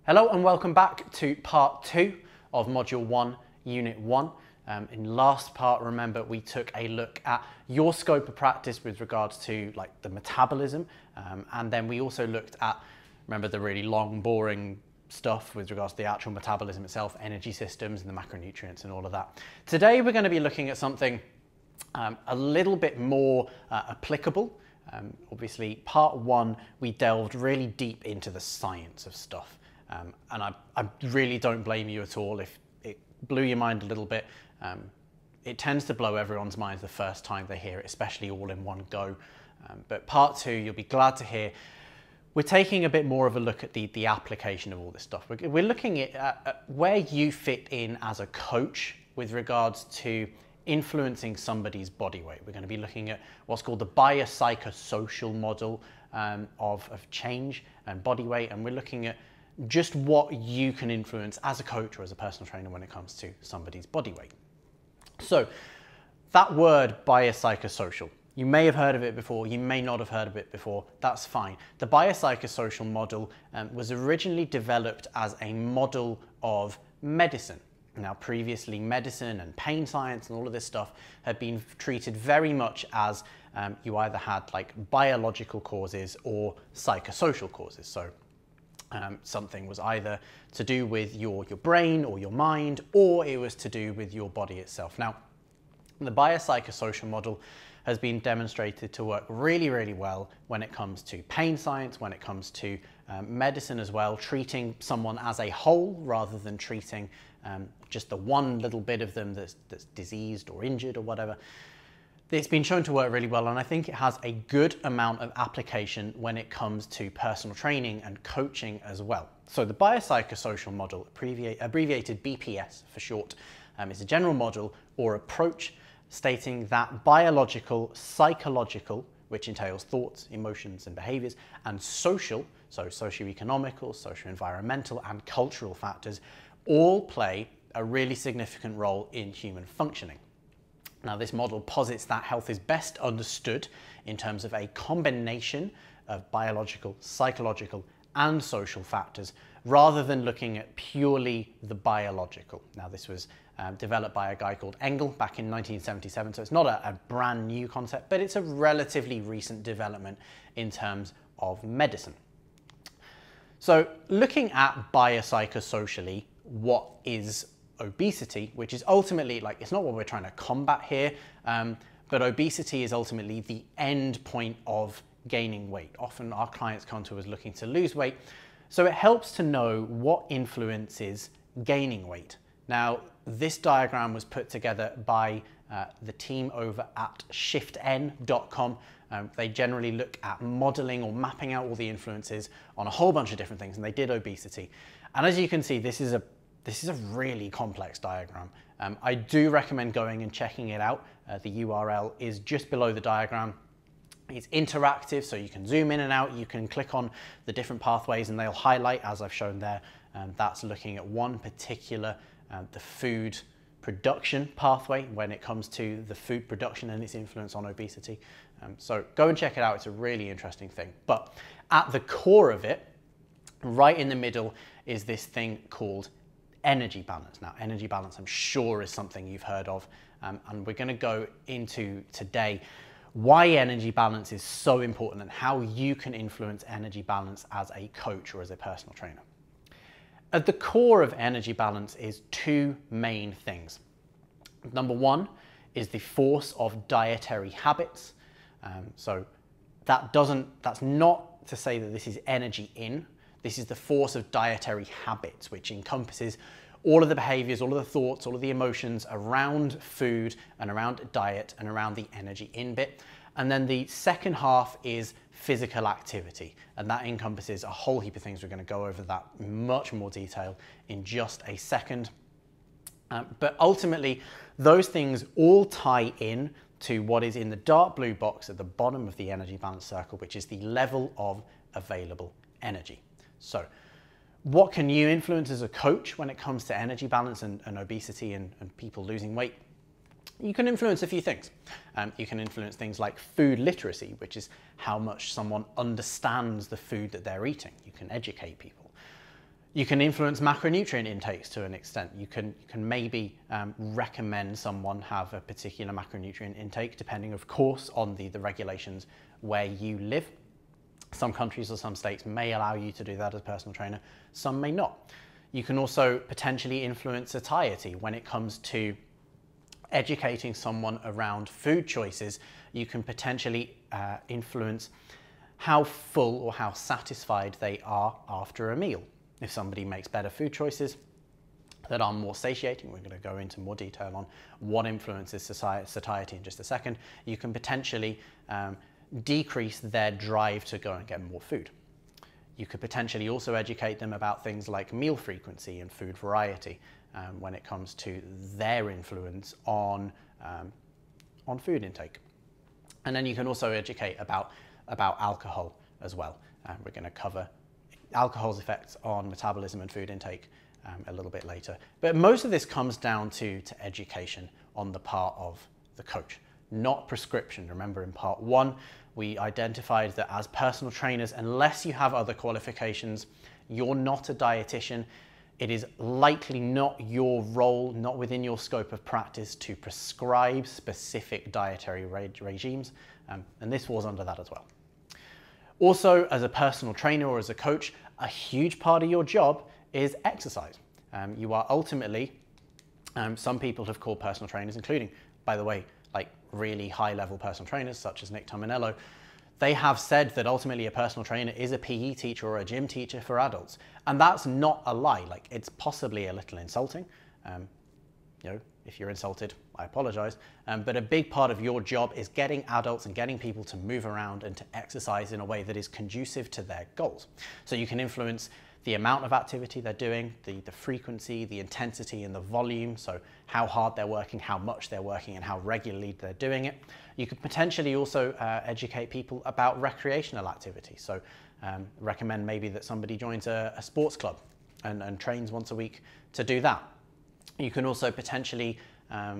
Hello and welcome back to part 2 of Module 1, Unit 1. In last part, remember, we took a look at your scope of practice with regards to the metabolism, and then we also looked at, remember, the really long, boring stuff with regards to the actual metabolism itself, energy systems and the macronutrients and all of that. Today we're going to be looking at something a little bit more applicable. Obviously, part 1, we delved really deep into the science of stuff. And I really don't blame you at all if it blew your mind a little bit. It tends to blow everyone's minds the first time they hear it, especially all in one go. But part 2, you'll be glad to hear, we're taking a bit more of a look at the application of all this stuff. We're looking at where you fit in as a coach with regards to influencing somebody's body weight. We're going to be looking at what's called the biopsychosocial model of change and body weight, and we're looking at just what you can influence as a coach or as a personal trainer when it comes to somebody's body weight. So that word biopsychosocial, you may have heard of it before, you may not have heard of it before, that's fine. The biopsychosocial model was originally developed as a model of medicine. Now, previously, medicine and pain science and all of this stuff had been treated very much as you either had biological causes or psychosocial causes. So something was either to do with your brain or your mind, or it was to do with your body itself. Now, the biopsychosocial model has been demonstrated to work really, really well when it comes to pain science, when it comes to medicine as well, treating someone as a whole rather than treating just the one little bit of them that's diseased or injured or whatever. It's been shown to work really well, and I think it has a good amount of application when it comes to personal training and coaching as well. So the biopsychosocial model, abbreviated BPS for short, is a general model or approach stating that biological, psychological, which entails thoughts, emotions and behaviors, and social, so socioeconomical, socio-environmental and cultural factors, all play a really significant role in human functioning. Now, this model posits that health is best understood in terms of a combination of biological, psychological, and social factors, rather than looking at purely the biological. Now, this was developed by a guy called Engel back in 1977, so it's not a brand new concept, but it's a relatively recent development in terms of medicine. So, looking at biopsychosocially, what is obesity, which is ultimately, it's not what we're trying to combat here, but obesity is ultimately the end point of gaining weight. Often our clients come to us looking to lose weight, so it helps to know what influences gaining weight. Now, this diagram was put together by the team over at shiftn.com. They generally look at modeling or mapping out all the influences on a whole bunch of different things, and they did obesity. And as you can see, this is a really complex diagram. I do recommend going and checking it out. The URL is just below the diagram. It's interactive, so you can zoom in and out. You can click on the different pathways and they'll highlight, as I've shown there. That's looking at one particular, the food production pathway when it comes to the food production and its influence on obesity. So go and check it out. It's a really interesting thing. But at the core of it, right in the middle, is this thing called energy balance. Now, energy balance, I'm sure, is something you've heard of, and we're going to go into today why energy balance is so important and how you can influence energy balance as a coach or as a personal trainer. At the core of energy balance is two main things. Number one is the force of dietary habits. So that's not to say that this is energy in. This is the force of dietary habits, which encompasses all of the behaviors, all of the thoughts, all of the emotions around food and around diet and around the energy in bit. And then the second half is physical activity, and that encompasses a whole heap of things. We're going to go over that in much more detail in just a second. But ultimately, those things all tie in to what is in the dark blue box at the bottom of the energy balance circle, which is the level of available energy. So what can you influence as a coach when it comes to energy balance and obesity and people losing weight? You can influence a few things. You can influence things like food literacy, which is how much someone understands the food that they're eating. You can educate people. You can influence macronutrient intakes to an extent. You can maybe recommend someone have a particular macronutrient intake, depending, of course, on the regulations where you live. Some countries or some states may allow you to do that as a personal trainer, some may not. You can also potentially influence satiety when it comes to educating someone around food choices. You can potentially influence how full or how satisfied they are after a meal. If somebody makes better food choices that are more satiating, we're going to go into more detail on what influences satiety in just a second, you can potentially decrease their drive to go and get more food. You could potentially also educate them about things like meal frequency and food variety when it comes to their influence on food intake. And then you can also educate about alcohol as well. We're going to cover alcohol's effects on metabolism and food intake a little bit later. But most of this comes down to education on the part of the coach, not prescription. Remember, in part 1, we identified that as personal trainers, unless you have other qualifications, you're not a dietitian. It is likely not your role, not within your scope of practice, to prescribe specific dietary regimes, and this falls under that as well. Also, as a personal trainer or as a coach, a huge part of your job is exercise. You are ultimately, some people have called personal trainers, including, by the way, like really high-level personal trainers such as Nick Tominello, they have said that ultimately a personal trainer is a PE teacher or a gym teacher for adults. And that's not a lie. Like, it's possibly a little insulting. You know, if you're insulted, I apologize. But a big part of your job is getting adults and getting people to move around and to exercise in a way that is conducive to their goals. So you can influence the amount of activity they're doing, the frequency, the intensity and the volume, so how hard they're working, how much they're working and how regularly they're doing it. You could potentially also educate people about recreational activity. So recommend maybe that somebody joins a sports club and trains once a week to do that. You can also potentially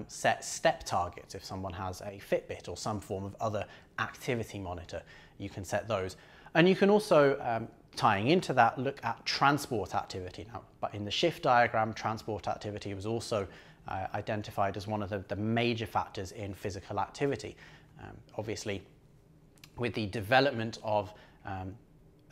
set step targets. If someone has a Fitbit or some form of other activity monitor, you can set those. And you can also, tying into that, look at transport activity. Now, but in the shift diagram, transport activity was also identified as one of the major factors in physical activity. Obviously, with the development of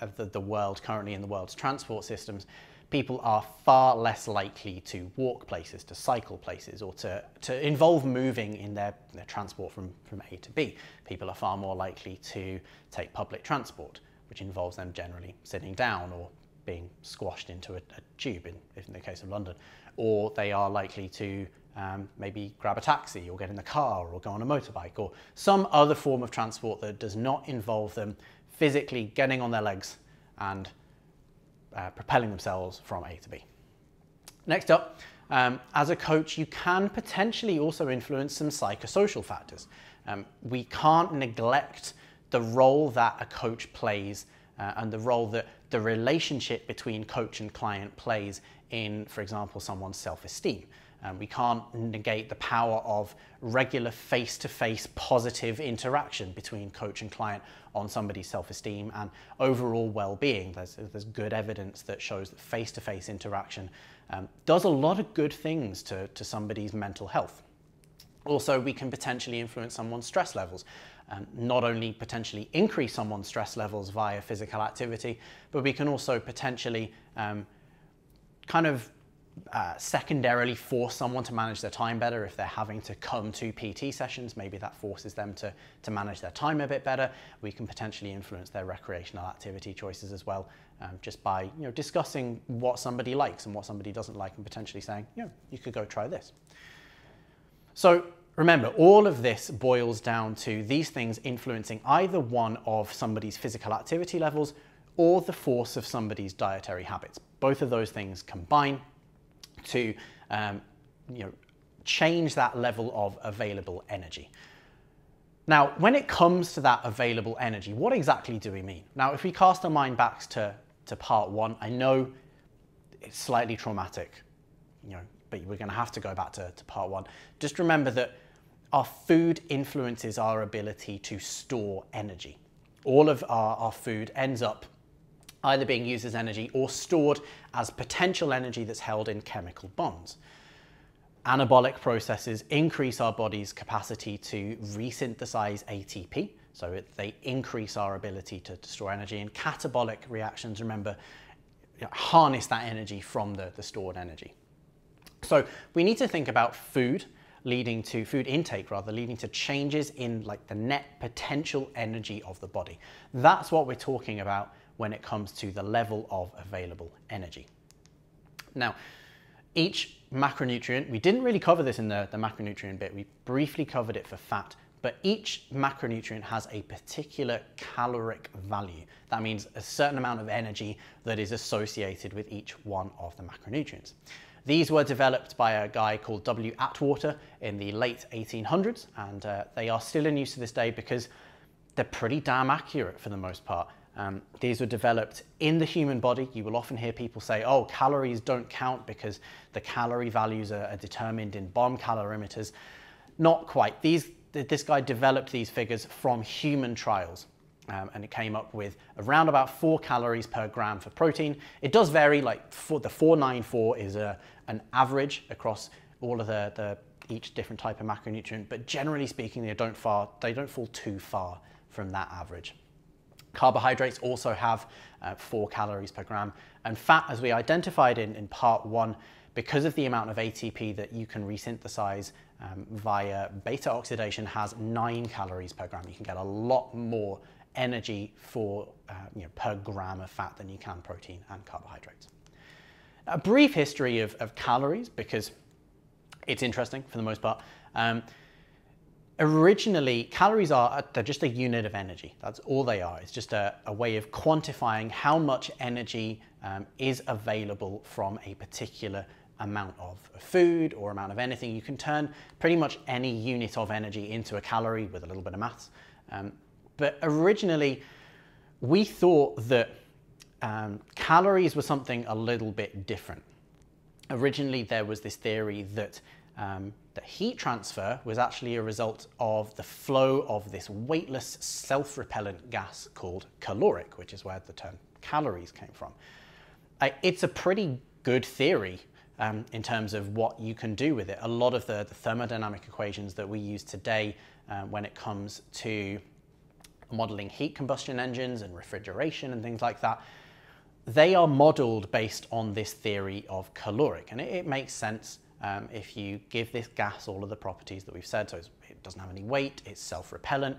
the world currently in the world's transport systems, people are far less likely to walk places, to cycle places, or to involve moving in their transport from A to B. People are far more likely to take public transport, which involves them generally sitting down or being squashed into a tube, in the case of London. Or they are likely to maybe grab a taxi or get in the car or go on a motorbike or some other form of transport that does not involve them physically getting on their legs and propelling themselves from A to B. Next up, as a coach, you can potentially also influence some psychosocial factors. We can't neglect the role that a coach plays and the role that the relationship between coach and client plays in, for example, someone's self-esteem. We can't negate the power of regular face-to-face positive interaction between coach and client on somebody's self-esteem and overall well-being. There's good evidence that shows that face-to-face interaction does a lot of good things to somebody's mental health. Also, we can potentially influence someone's stress levels. Not only potentially increase someone's stress levels via physical activity, but we can also potentially secondarily force someone to manage their time better. If they're having to come to PT sessions, maybe that forces them to manage their time a bit better. We can potentially influence their recreational activity choices as well, just by discussing what somebody likes and what somebody doesn't like and potentially saying, you could go try this. So remember, all of this boils down to these things influencing either one of somebody's physical activity levels or the force of somebody's dietary habits. Both of those things combine to change that level of available energy. Now, when it comes to that available energy, what exactly do we mean? Now, if we cast our mind back to part 1, I know it's slightly traumatic, but we're going to have to go back to part 1. Just remember that our food influences our ability to store energy. All of our food ends up either being used as energy or stored as potential energy that's held in chemical bonds. Anabolic processes increase our body's capacity to resynthesize ATP, so they increase our ability to store energy, and catabolic reactions, remember, harness that energy from the stored energy. So we need to think about food intake leading to changes in like the net potential energy of the body. That's what we're talking about when it comes to the level of available energy. Now, each macronutrient, we didn't really cover this in the macronutrient bit, we briefly covered it for fat, but each macronutrient has a particular caloric value. That means a certain amount of energy that is associated with each one of the macronutrients. These were developed by a guy called W. Atwater in the late 1800s, and they are still in use to this day because they're pretty damn accurate for the most part. These were developed in the human body. You will often hear people say, oh, calories don't count because the calorie values are determined in bomb calorimeters. Not quite. This guy developed these figures from human trials. And it came up with around about 4 calories per gram for protein. It does vary, like the 494 is an average across all of each different type of macronutrient, but generally speaking, they don't fall too far from that average. Carbohydrates also have 4 calories per gram, and fat, as we identified in part 1, because of the amount of ATP that you can resynthesize via beta oxidation, has 9 calories per gram. You can get a lot more energy for per gram of fat than you can protein and carbohydrates. A brief history of calories, because it's interesting for the most part. Originally, calories they're just a unit of energy. That's all they are. It's just a way of quantifying how much energy is available from a particular amount of food or amount of anything. You can turn pretty much any unit of energy into a calorie with a little bit of maths. But originally, we thought that calories were something a little bit different. Originally, there was this theory that heat transfer was actually a result of the flow of this weightless, self-repellent gas called caloric, which is where the term calories came from. It's a pretty good theory in terms of what you can do with it. A lot of the thermodynamic equations that we use today when it comes to modeling heat combustion engines and refrigeration and things like that, they are modeled based on this theory of caloric. And it makes sense if you give this gas all of the properties that we've said. So it doesn't have any weight, it's self-repellent.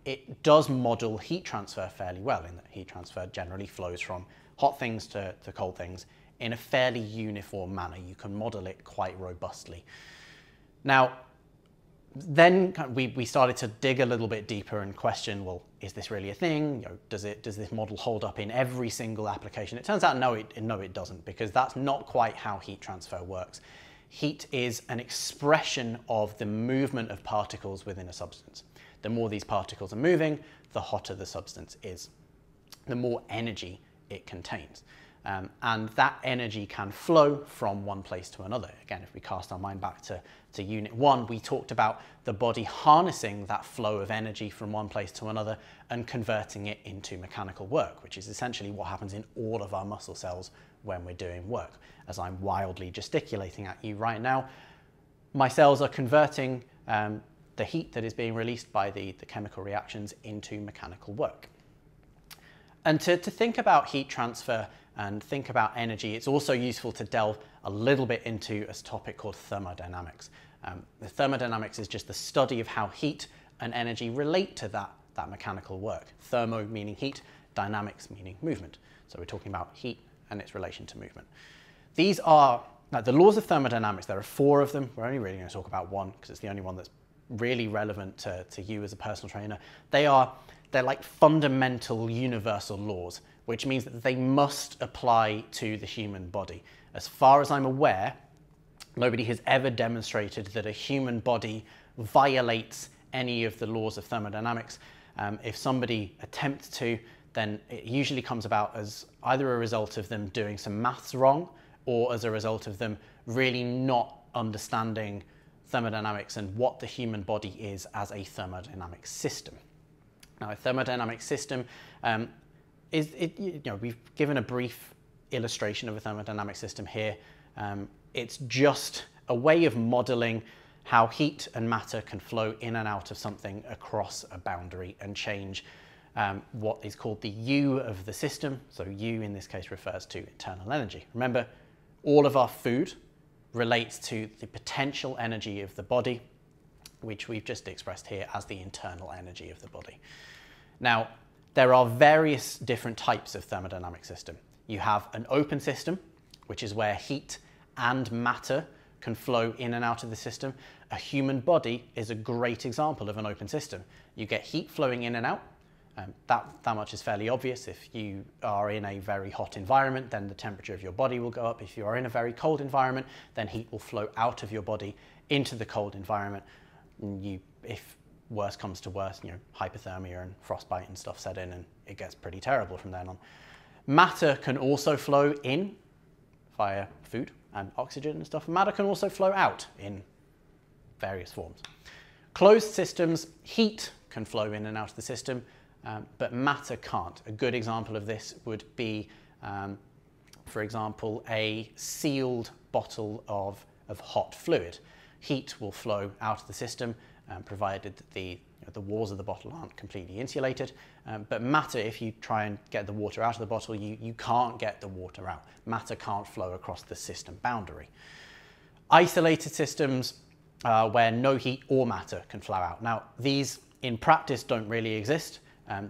It does model heat transfer fairly well, in that heat transfer generally flows from hot things to cold things in a fairly uniform manner. You can model it quite robustly. Now, then we started to dig a little bit deeper and question, well, is this really a thing? Does this model hold up in every single application? It turns out no, it doesn't, because that's not quite how heat transfer works. Heat is an expression of the movement of particles within a substance. The more these particles are moving, the hotter the substance is, the more energy it contains. And that energy can flow from one place to another. Again, if we cast our mind back to Unit 1, we talked about the body harnessing that flow of energy from one place to another and converting it into mechanical work, which is essentially what happens in all of our muscle cells when we're doing work. As I'm wildly gesticulating at you right now, my cells are converting the heat that is being released by the chemical reactions into mechanical work. And to think about heat transfer and think about energy, it's also useful to delve a little bit into a topic called thermodynamics. The thermodynamics is just the study of how heat and energy relate to that mechanical work. Thermo meaning heat, dynamics meaning movement. So we're talking about heat and its relation to movement. These are the laws of thermodynamics. There are 4 of them. We're only really going to talk about one because it's the only one that's really relevant to you as a personal trainer. They're like fundamental universal laws, which means that they must apply to the human body. As far as I'm aware, nobody has ever demonstrated that a human body violates any of the laws of thermodynamics. If somebody attempts to, then it usually comes about as either a result of them doing some maths wrong or as a result of them really not understanding thermodynamics and what the human body is as a thermodynamic system. Now, a thermodynamic system we've given a brief illustration of a thermodynamic system here. It's just a way of modeling how heat and matter can flow in and out of something across a boundary and change what is called the U of the system. So U in this case refers to internal energy. Remember, all of our food relates to the potential energy of the body, which we've just expressed here as the internal energy of the body. Now, there are various different types of thermodynamic system. You have an open system, which is where heat and matter can flow in and out of the system. A human body is a great example of an open system. You get heat flowing in and out. That much is fairly obvious. If you are in a very hot environment, then the temperature of your body will go up. If you are in a very cold environment, then heat will flow out of your body into the cold environment. If worse comes to worse, hypothermia and frostbite and stuff set in, and it gets pretty terrible from then on. Matter can also flow in via food and oxygen and stuff. Matter can also flow out in various forms. Closed systems, heat can flow in and out of the system, but matter can't. A good example of this would be, for example, a sealed bottle of hot fluid. Heat will flow out of the system, provided that the walls of the bottle aren't completely insulated. But matter, if you try and get the water out of the bottle, you can't get the water out. Matter can't flow across the system boundary. Isolated systems where no heat or matter can flow out. Now, these in practice don't really exist.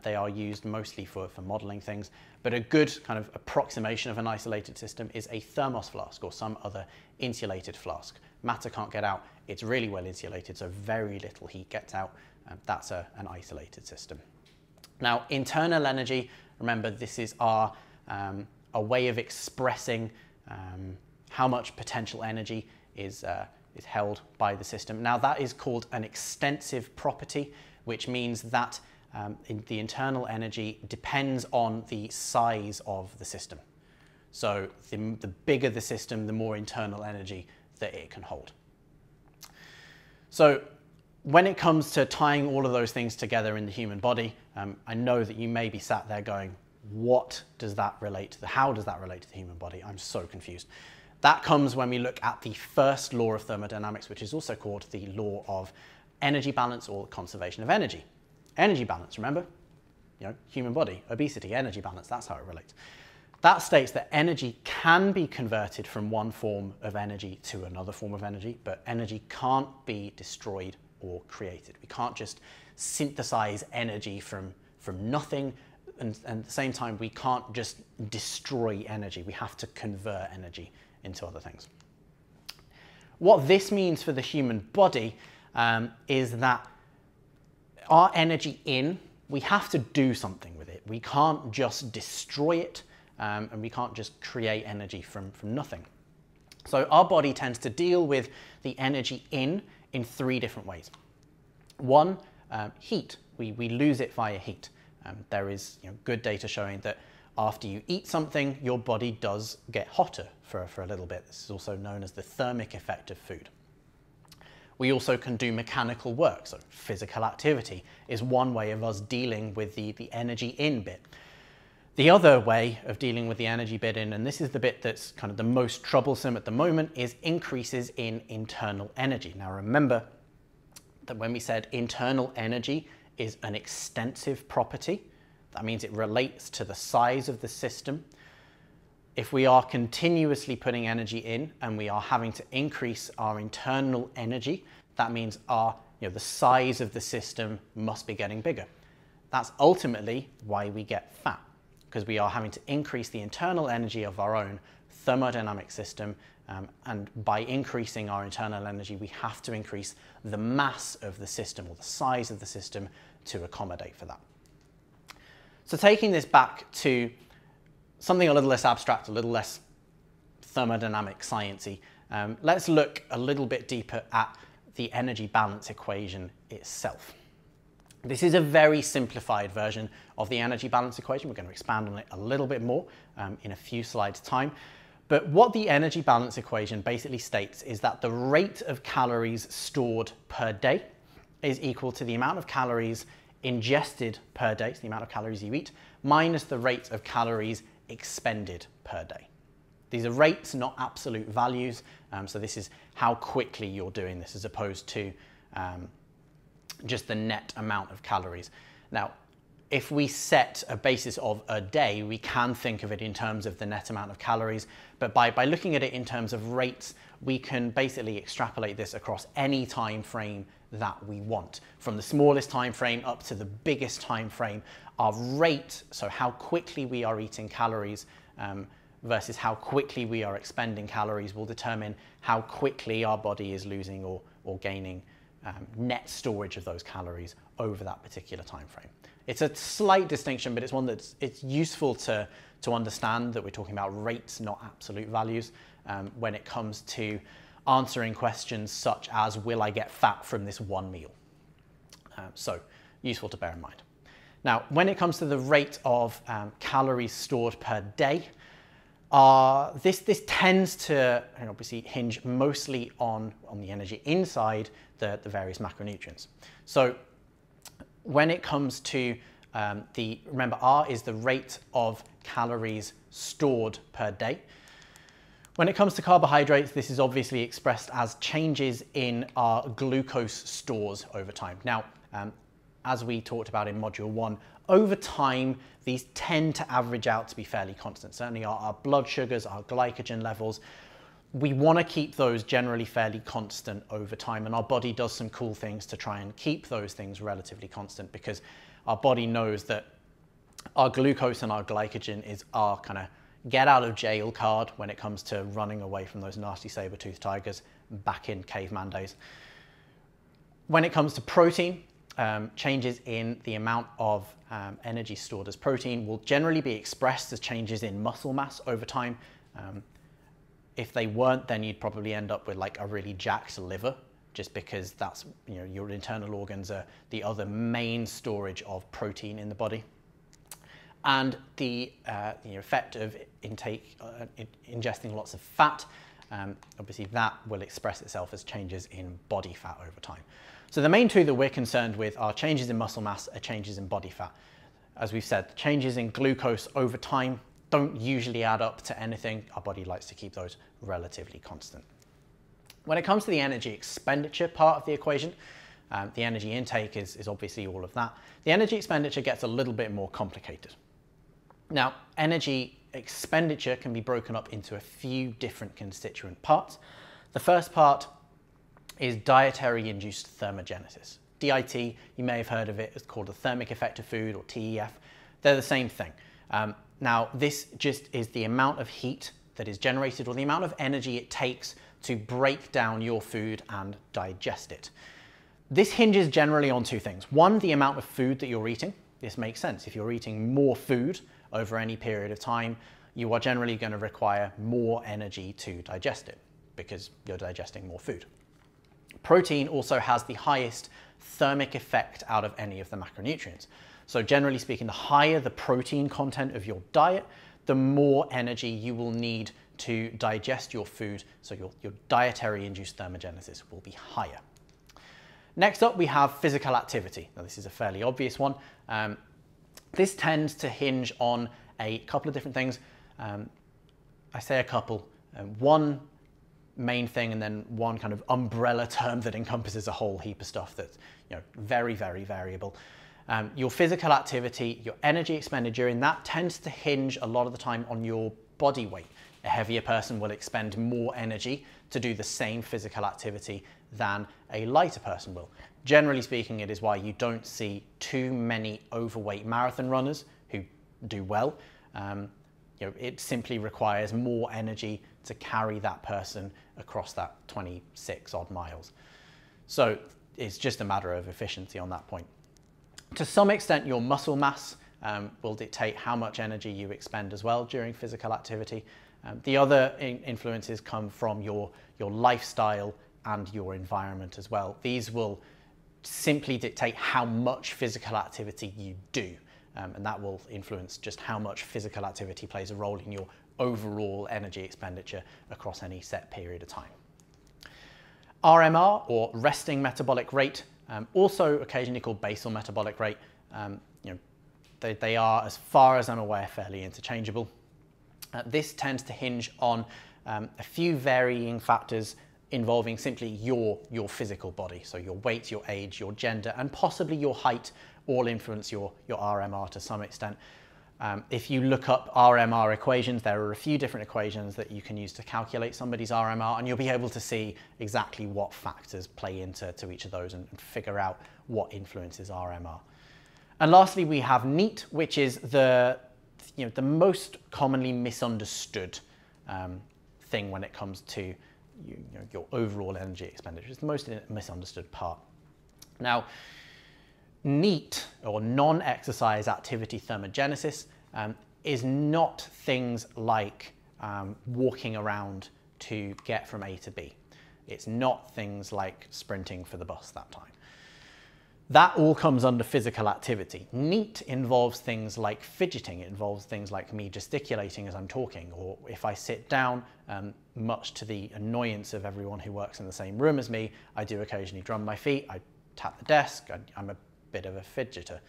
They are used mostly for modeling things, but a good kind of approximation of an isolated system is a thermos flask or some other insulated flask. Matter can't get out. It's really well insulated, so very little heat gets out. That's an isolated system. Now, internal energy, remember, this is a way of expressing how much potential energy is held by the system. Now, that is called an extensive property, which means that the internal energy depends on the size of the system. So the bigger the system, the more internal energy that it can hold. So when it comes to tying all of those things together in the human body, I know that you may be sat there going, what does that relate to? How does that relate to the human body? I'm so confused. That comes when we look at the first law of thermodynamics, which is also called the law of energy balance or conservation of energy. Energy balance, remember? Human body, obesity, energy balance, that's how it relates. That states that energy can be converted from one form of energy to another form of energy, but energy can't be destroyed or created. We can't just synthesize energy from nothing, and at the same time, we can't just destroy energy. We have to convert energy into other things. What this means for the human body is that our energy we have to do something with it. We can't just destroy it, and we can't just create energy from nothing. So our body tends to deal with the energy in three different ways. One, heat. We lose it via heat. There is good data showing that after you eat something, your body does get hotter for a little bit. This is also known as the thermic effect of food. We also can do mechanical work, so physical activity is one way of us dealing with the energy in bit. The other way of dealing with the energy bit in, and this is the bit that's kind of the most troublesome at the moment, is increases in internal energy. Now remember that when we said internal energy is an extensive property, that means it relates to the size of the system. If we are continuously putting energy in and we are having to increase our internal energy, that means the size of the system must be getting bigger. That's ultimately why we get fat, because we are having to increase the internal energy of our own thermodynamic system, and by increasing our internal energy, we have to increase the mass of the system or the size of the system to accommodate for that. So taking this back to something a little less abstract, a little less thermodynamic sciencey, let's look a little bit deeper at the energy balance equation itself. This is a very simplified version of the energy balance equation. We're going to expand on it a little bit more in a few slides' time. But what the energy balance equation basically states is that the rate of calories stored per day is equal to the amount of calories ingested per day, so the amount of calories you eat, minus the rate of calories expended per day. These are rates, not absolute values. So this is how quickly you're doing this as opposed to just the net amount of calories. Now, if we set a basis of a day, we can think of it in terms of the net amount of calories, but by looking at it in terms of rates, we can basically extrapolate this across any time frame that we want. From the smallest time frame up to the biggest time frame, our rate, so how quickly we are eating calories versus how quickly we are expending calories, will determine how quickly our body is losing or gaining net storage of those calories over that particular time frame. It's a slight distinction, but it's one it's useful to understand that we're talking about rates, not absolute values, when it comes to answering questions such as, will I get fat from this one meal? So useful to bear in mind. Now, when it comes to the rate of calories stored per day, this tends to obviously hinge mostly on the energy inside the various macronutrients. So when it comes to remember, R is the rate of calories stored per day. When it comes to carbohydrates, this is obviously expressed as changes in our glucose stores over time. Now, as we talked about in module 1, over time, these tend to average out to be fairly constant. Certainly our blood sugars, our glycogen levels, we want to keep those generally fairly constant over time, and our body does some cool things to try and keep those things relatively constant, because our body knows that our glucose and our glycogen is our kind of get out of jail card when it comes to running away from those nasty saber-toothed tigers back in caveman days. When it comes to protein, changes in the amount of energy stored as protein will generally be expressed as changes in muscle mass over time. If they weren't, then you'd probably end up with like a really jacked liver, just because that's, your internal organs are the other main storage of protein in the body. And the effect of ingesting lots of fat, obviously that will express itself as changes in body fat over time. So the main two that we're concerned with are changes in muscle mass and changes in body fat. As we've said, changes in glucose over time don't usually add up to anything. Our body likes to keep those relatively constant. When it comes to the energy expenditure part of the equation, the energy intake is obviously all of that. The energy expenditure gets a little bit more complicated. Now, energy expenditure can be broken up into a few different constituent parts. The first part is dietary induced thermogenesis. DIT, you may have heard of it, it's called the thermic effect of food, or TEF. They're the same thing. Now, this just is the amount of heat that is generated, or the amount of energy it takes to break down your food and digest it. This hinges generally on two things. One, the amount of food that you're eating. This makes sense. If you're eating more food over any period of time, you are generally going to require more energy to digest it, because you're digesting more food. Protein also has the highest thermic effect out of any of the macronutrients. So generally speaking, the higher the protein content of your diet, the more energy you will need to digest your food, so your dietary induced thermogenesis will be higher. Next up, we have physical activity. Now, this is a fairly obvious one. This tends to hinge on a couple of different things. I say a couple. One main thing, and then one kind of umbrella term that encompasses a whole heap of stuff that's very, very variable. Your physical activity, your energy expenditure, and that tends to hinge a lot of the time on your body weight. A heavier person will expend more energy to do the same physical activity than a lighter person will. Generally speaking, it is why you don't see too many overweight marathon runners who do well. It simply requires more energy to carry that person across that 26 odd miles. So it's just a matter of efficiency on that point. To some extent, your muscle mass will dictate how much energy you expend as well during physical activity. The other influences come from your lifestyle and your environment as well. These will simply dictate how much physical activity you do, and that will influence just how much physical activity plays a role in your overall energy expenditure across any set period of time. RMR, or resting metabolic rate, Also occasionally called basal metabolic rate. You know, they are, as far as I'm aware, fairly interchangeable. This tends to hinge on a few varying factors involving simply your physical body. So your weight, your age, your gender, and possibly your height all influence your RMR to some extent. If you look up RMR equations, there are a few different equations that you can use to calculate somebody's RMR, and you'll be able to see exactly what factors play into each of those and figure out what influences RMR. And lastly, we have NEAT, which is the most commonly misunderstood thing when it comes to your overall energy expenditure. It's the most misunderstood part. Now, NEAT, or non-exercise activity thermogenesis, is not things like walking around to get from A to B. It's not things like sprinting for the bus that time. That all comes under physical activity. NEAT involves things like fidgeting. It involves things like me gesticulating as I'm talking, or if I sit down, much to the annoyance of everyone who works in the same room as me, I do occasionally drum my feet, I tap the desk, I'm a bit of a fidgeter.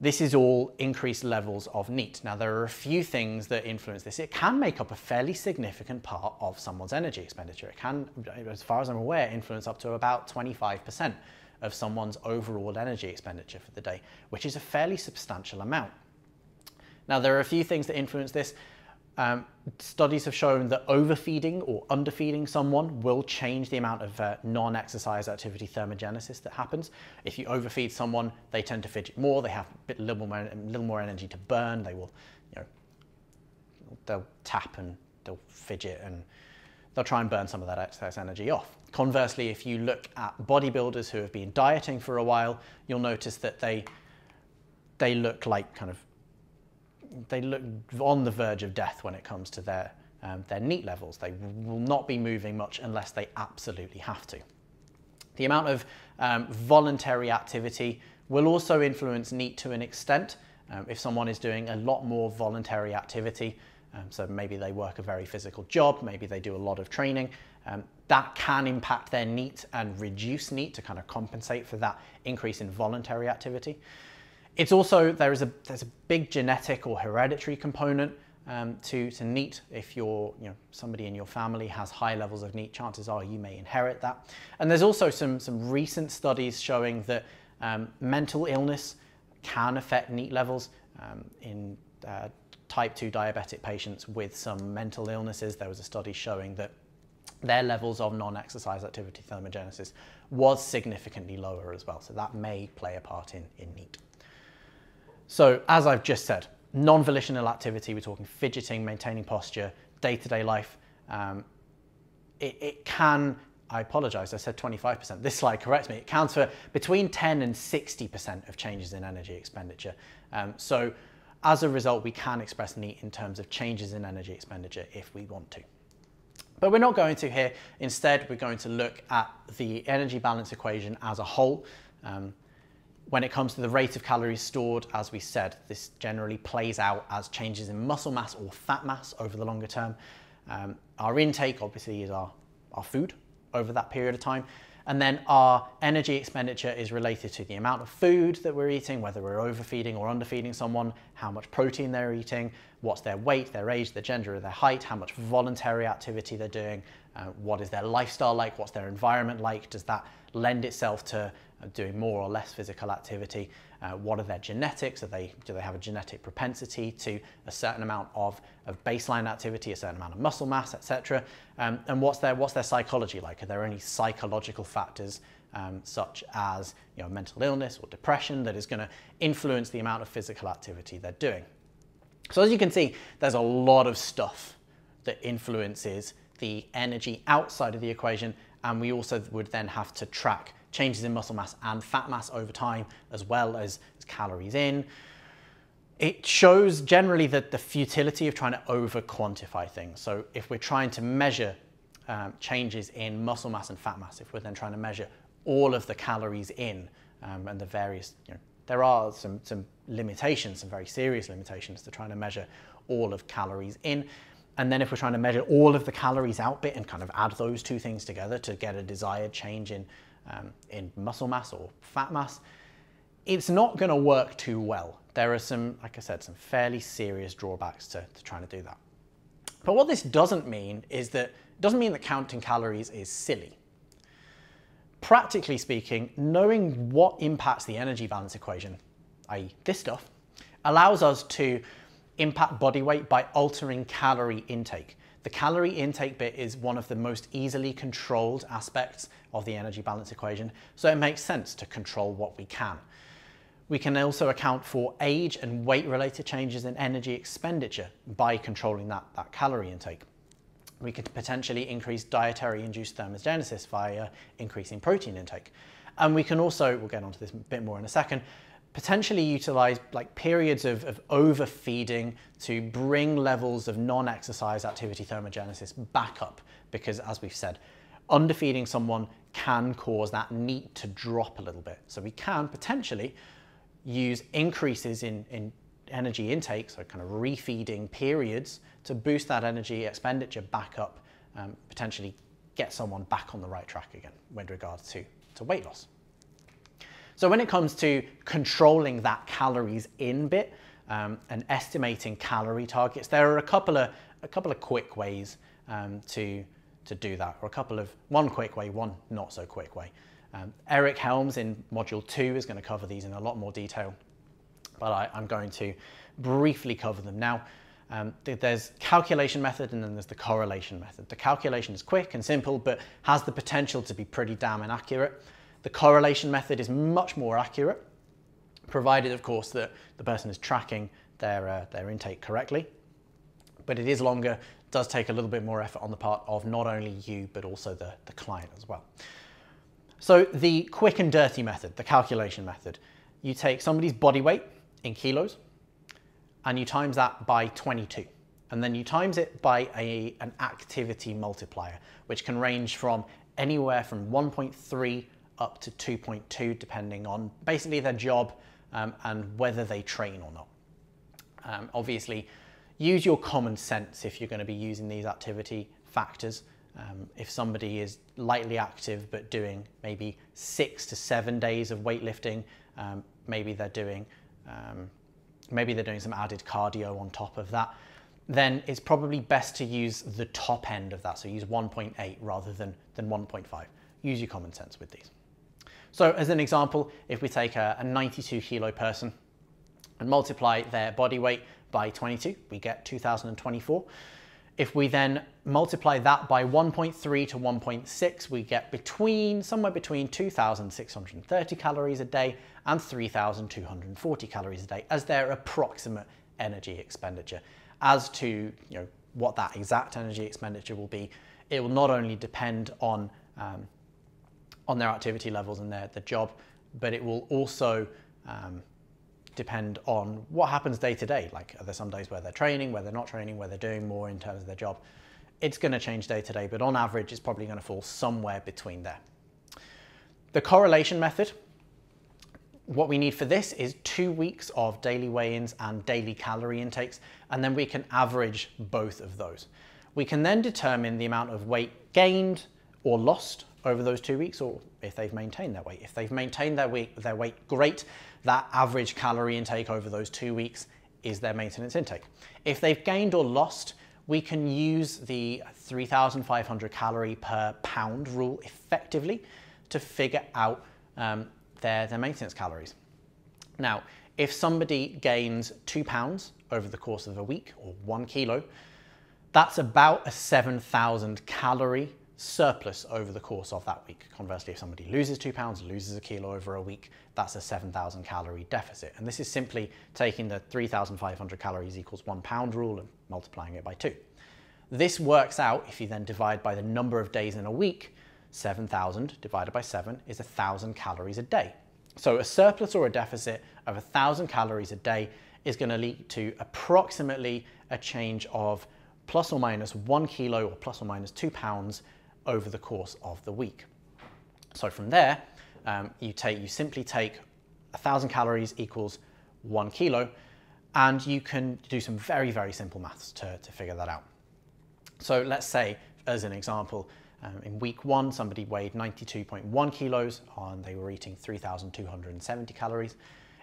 This is all increased levels of NEAT. Now, there are a few things that influence this. It can make up a fairly significant part of someone's energy expenditure. It can, as far as I'm aware, influence up to about 25% of someone's overall energy expenditure for the day, which is a fairly substantial amount. Now, there are a few things that influence this. Studies have shown that overfeeding or underfeeding someone will change the amount of non-exercise activity thermogenesis that happens. If you overfeed someone, they tend to fidget more, they have a little more energy to burn, they will, they'll tap and they'll fidget and they'll try and burn some of that excess energy off. Conversely, if you look at bodybuilders who have been dieting for a while, you'll notice that they look like they look on the verge of death when it comes to their NEAT levels. They will not be moving much unless they absolutely have to. The amount of voluntary activity will also influence NEAT to an extent. If someone is doing a lot more voluntary activity, so maybe they work a very physical job, maybe they do a lot of training, that can impact their NEAT and reduce NEAT to kind of compensate for that increase in voluntary activity. It's also, there's a big genetic or hereditary component to NEAT. If somebody in your family has high levels of NEAT, chances are you may inherit that. And there's also some recent studies showing that mental illness can affect NEAT levels in type 2 diabetic patients with some mental illnesses. There was a study showing that their levels of non-exercise activity thermogenesis was significantly lower as well. So that may play a part in NEAT. So as I've just said, non-volitional activity, we're talking fidgeting, maintaining posture, day-to-day life. It can, I apologize, I said 25%. This slide corrects me. It counts for between 10 and 60% of changes in energy expenditure. So as a result, we can express NEAT in terms of changes in energy expenditure if we want to. But we're not going to here. Instead, we're going to look at the energy balance equation as a whole. When it comes to the rate of calories stored, as we said, this generally plays out as changes in muscle mass or fat mass over the longer term. Our intake obviously is our food over that period of time. And then our energy expenditure is related to the amount of food that we're eating, whether we're overfeeding or underfeeding someone, how much protein they're eating, what's their weight, their age, their gender, or their height, how much voluntary activity they're doing, what is their lifestyle like, what's their environment like, does that lend itself to doing more or less physical activity, what are their genetics, do they have a genetic propensity to a certain amount of baseline activity, a certain amount of muscle mass, etc. And what's their psychology like? Are there any psychological factors such as mental illness or depression that is going to influence the amount of physical activity they're doing? So as you can see, there's a lot of stuff that influences the energy outside of the equation, and we also would then have to track changes in muscle mass and fat mass over time, as well as calories in. It shows generally that the futility of trying to over quantify things. So if we're trying to measure changes in muscle mass and fat mass, if we're then trying to measure all of the calories in and the various, there are some limitations, some very serious limitations to trying to measure all of calories in. And then if we're trying to measure all of the calories out bit and kind of add those two things together to get a desired change in in muscle mass or fat mass, it's not going to work too well. There are some, like I said, some fairly serious drawbacks to trying to do that. But what this doesn't mean is that, it doesn't mean that counting calories is silly. Practically speaking, knowing what impacts the energy balance equation, i.e. this stuff, allows us to impact body weight by altering calorie intake. The calorie intake bit is one of the most easily controlled aspects of the energy balance equation, so it makes sense to control what we can. We can also account for age and weight-related changes in energy expenditure by controlling that calorie intake. We could potentially increase dietary-induced thermogenesis via increasing protein intake. And we can also, we'll get onto this a bit more in a second, potentially utilize like periods of overfeeding to bring levels of non-exercise activity thermogenesis back up. Because as we've said, underfeeding someone can cause that NEAT to drop a little bit. So we can potentially use increases in energy intake, so kind of refeeding periods, to boost that energy expenditure back up, potentially get someone back on the right track again with regards to weight loss. So when it comes to controlling that calories in bit and estimating calorie targets, there are a couple of quick ways to do that, or one quick way, one not so quick way. Eric Helms in module 2 is going to cover these in a lot more detail, but I'm going to briefly cover them now. There's calculation method and then there's the correlation method. The calculation is quick and simple, but has the potential to be pretty damn inaccurate. The correlation method is much more accurate, provided of course that the person is tracking their intake correctly, but it is longer, does take a little bit more effort on the part of not only you, but also the client as well. So the quick and dirty method, the calculation method, you take somebody's body weight in kilos and you times that by 22. And then you times it by an activity multiplier, which can range from anywhere from 1.3 up to 2.2, depending on basically their job and whether they train or not. Obviously, use your common sense if you're going to be using these activity factors. If somebody is lightly active but doing maybe 6 to 7 days of weightlifting, maybe they're doing some added cardio on top of that, then it's probably best to use the top end of that. So use 1.8 rather than 1.5. Use your common sense with these. So as an example, if we take a 92 kilo person and multiply their body weight by 22, we get 2024. If we then multiply that by 1.3 to 1.6, we get somewhere between 2,630 calories a day and 3,240 calories a day as their approximate energy expenditure. As to what that exact energy expenditure will be, it will not only depend on their activity levels and their job, but it will also depend on what happens day to day. Like, are there some days where they're training, where they're not training, where they're doing more in terms of their job? It's going to change day to day, but on average, it's probably going to fall somewhere between there. The correlation method, what we need for this is 2 weeks of daily weigh-ins and daily calorie intakes, and then we can average both of those. We can then determine the amount of weight gained or lost over those 2 weeks, or if they've maintained their weight. If they've maintained their weight, great. That average calorie intake over those 2 weeks is their maintenance intake. If they've gained or lost, we can use the 3,500 calorie per pound rule effectively to figure out their maintenance calories. Now, if somebody gains 2 pounds over the course of a week, or 1 kilo, that's about a 7,000 calorie surplus over the course of that week. Conversely, if somebody loses 2 pounds, loses a kilo over a week, that's a 7,000 calorie deficit. And this is simply taking the 3,500 calories equals 1 pound rule and multiplying it by 2. This works out, if you then divide by the number of days in a week, 7,000 divided by 7 is 1,000 calories a day. So a surplus or a deficit of 1,000 calories a day is going to lead to approximately a change of plus or minus 1 kilo or plus or minus 2 pounds over the course of the week. So from there, you simply take 1,000 calories equals 1 kilo, and you can do some very, very simple maths to figure that out. So let's say, as an example, In week 1, somebody weighed 92.1 kilos and they were eating 3,270 calories.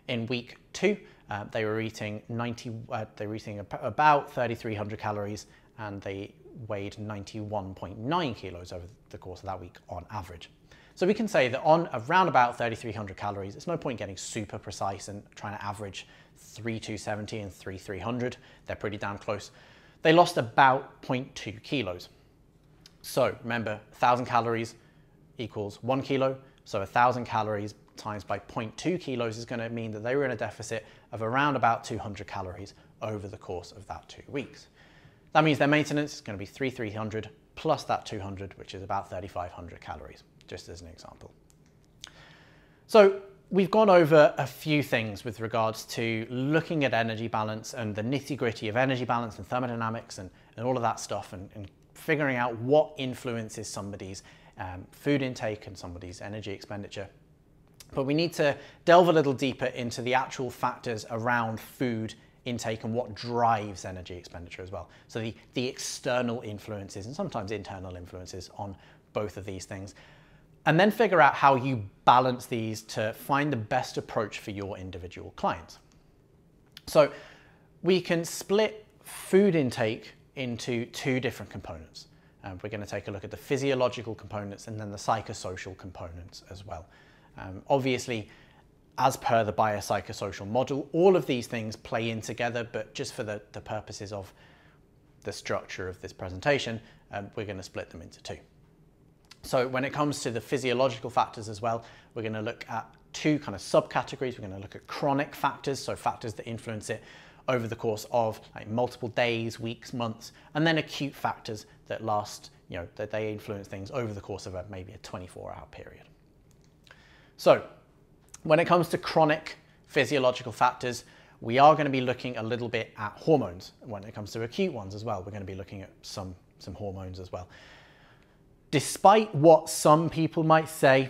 In week 2, they were eating about 3,300 calories and they weighed 91.9 kilos over the course of that week on average. So we can say that on around about 3,300 calories, it's no point getting super precise and trying to average 3,270 and 3,300. They're pretty damn close. They lost about 0.2 kilos. So remember, 1,000 calories equals 1 kilo. So 1,000 calories times by 0.2 kilos is going to mean that they were in a deficit of around about 200 calories over the course of that 2 weeks. That means their maintenance is going to be 3,300 plus that 200, which is about 3,500 calories, just as an example. So we've gone over a few things with regards to looking at energy balance and the nitty-gritty of energy balance and thermodynamics and all of that stuff and figuring out what influences somebody's food intake and somebody's energy expenditure. But we need to delve a little deeper into the actual factors around food intake and what drives energy expenditure as well. So the external influences and sometimes internal influences on both of these things. And then figure out how you balance these to find the best approach for your individual clients. So we can split food intake into 2 different components. We're going to take a look at the physiological components and then the psychosocial components as well. Obviously, as per the biopsychosocial model, all of these things play in together, but just for the purposes of the structure of this presentation, we're going to split them into 2. So when it comes to the physiological factors as well, we're going to look at 2 kind of subcategories. We're going to look at chronic factors, so factors that influence it over the course of multiple days, weeks, months, and then acute factors that last, that they influence things over the course of maybe a 24-hour period. So when it comes to chronic physiological factors, we are going to be looking a little bit at hormones. When it comes to acute ones as well, we're going to be looking at some hormones as well. Despite what some people might say,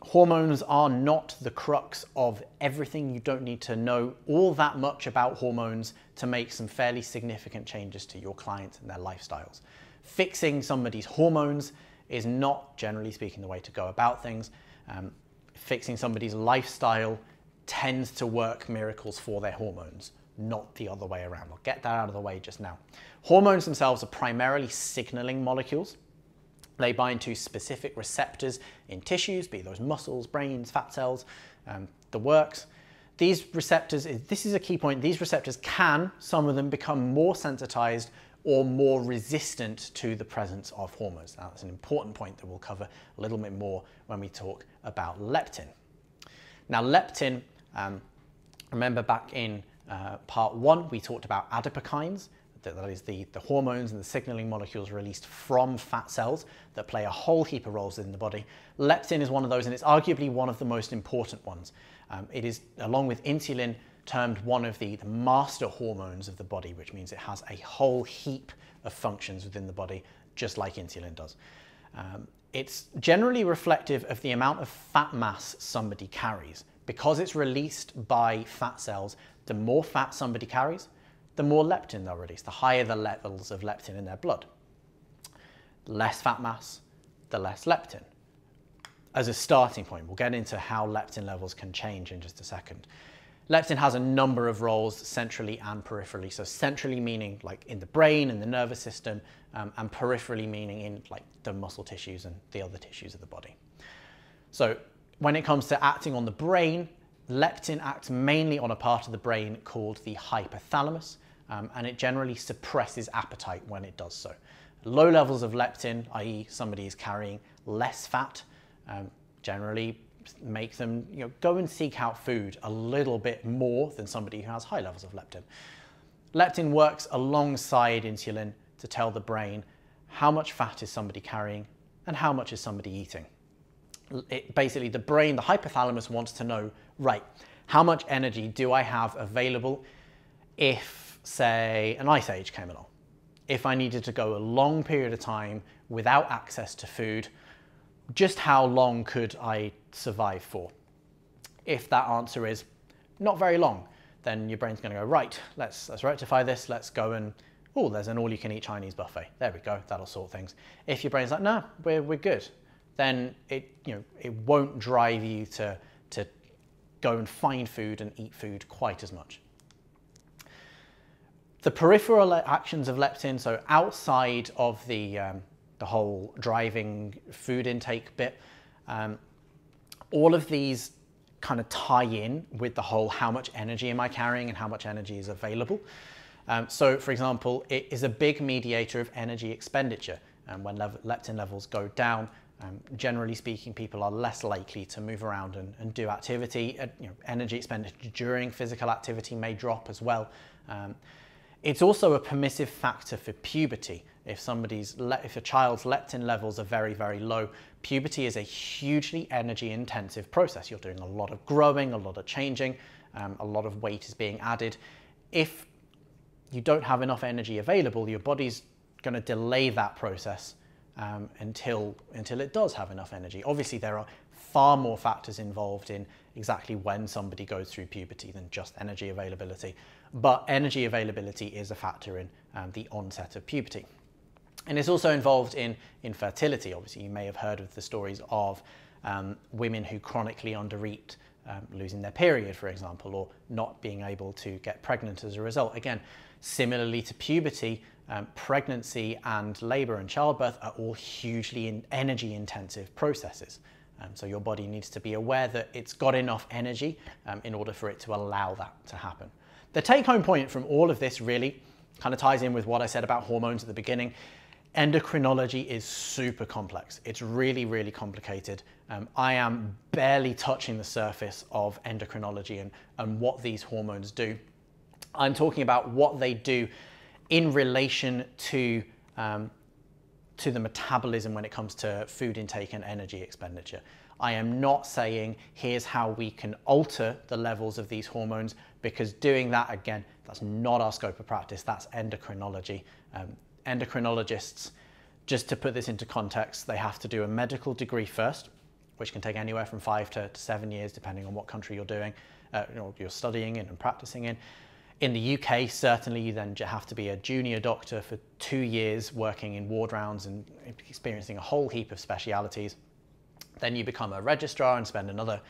hormones are not the crux of everything. You don't need to know all that much about hormones to make some fairly significant changes to your clients and their lifestyles. Fixing somebody's hormones is not, generally speaking, the way to go about things. Fixing somebody's lifestyle tends to work miracles for their hormones, not the other way around. I'll get that out of the way just now. Hormones themselves are primarily signaling molecules. They bind to specific receptors in tissues, be those muscles, brains, fat cells, the works. These receptors, this is a key point, these receptors can, some of them, become more sensitized or more resistant to the presence of hormones. Now, that's an important point that we'll cover a little bit more when we talk about leptin. Now, leptin, remember back in part 1, we talked about adipokines. That is the hormones and the signaling molecules released from fat cells that play a whole heap of roles in the body. Leptin is one of those, and it's arguably one of the most important ones. It is, along with insulin, termed one of the master hormones of the body, which means it has a whole heap of functions within the body, just like insulin does. It's generally reflective of the amount of fat mass somebody carries. Because it's released by fat cells, the more fat somebody carries, the more leptin they'll release, the higher the levels of leptin in their blood. Less fat mass, the less leptin. As a starting point, we'll get into how leptin levels can change in just a second. Leptin has a number of roles centrally and peripherally. So centrally meaning like in the brain and the nervous system, and peripherally meaning in like the muscle tissues and the other tissues of the body. So when it comes to acting on the brain, leptin acts mainly on a part of the brain called the hypothalamus, and it generally suppresses appetite when it does so. Low levels of leptin, i.e. somebody is carrying less fat, generally make them go and seek out food a little bit more than somebody who has high levels of leptin. Leptin works alongside insulin to tell the brain how much fat is somebody carrying and how much is somebody eating. Basically, the brain, the hypothalamus, wants to know, right, how much energy do I have available if, say, an ice age came along? If I needed to go a long period of time without access to food, just how long could I survive for? If that answer is not very long, then your brain's going to go, right, let's rectify this. Let's go and oh, there's an all-you-can-eat Chinese buffet. There we go, that'll sort things. If your brain's like, no, we're good, then it won't drive you to go and find food and eat food quite as much. The peripheral actions of leptin, so outside of the whole driving food intake bit, all of these kind of tie in with the whole how much energy am I carrying and how much energy is available. So for example, it is a big mediator of energy expenditure. And when leptin levels go down, generally speaking, people are less likely to move around and do activity. Energy expenditure during physical activity may drop as well. It's also a permissive factor for puberty. If a child's leptin levels are very, very low, puberty is a hugely energy intensive process. You're doing a lot of growing, a lot of changing, a lot of weight is being added. If you don't have enough energy available, your body's going to delay that process until it does have enough energy. Obviously, there are far more factors involved in exactly when somebody goes through puberty than just energy availability. But energy availability is a factor in the onset of puberty. And it's also involved in infertility. Obviously, you may have heard of the stories of women who chronically undereat, losing their period, for example, or not being able to get pregnant as a result. Again, similarly to puberty, pregnancy and labour and childbirth are all hugely energy intensive processes. So your body needs to be aware that it's got enough energy in order for it to allow that to happen. The take-home point from all of this really kind of ties in with what I said about hormones at the beginning. Endocrinology is super complex. It's really, really complicated. I am barely touching the surface of endocrinology and what these hormones do. I'm talking about what they do in relation to the metabolism when it comes to food intake and energy expenditure. I am not saying here's how we can alter the levels of these hormones, because doing that, again, that's not our scope of practice, that's endocrinology. Endocrinologists, just to put this into context, they have to do a medical degree first, which can take anywhere from 5 to 7 years, depending on what country you're doing, you're studying in and practicing in. In the UK, certainly you then have to be a junior doctor for 2 years working in ward rounds and experiencing a whole heap of specialities. Then you become a registrar and spend another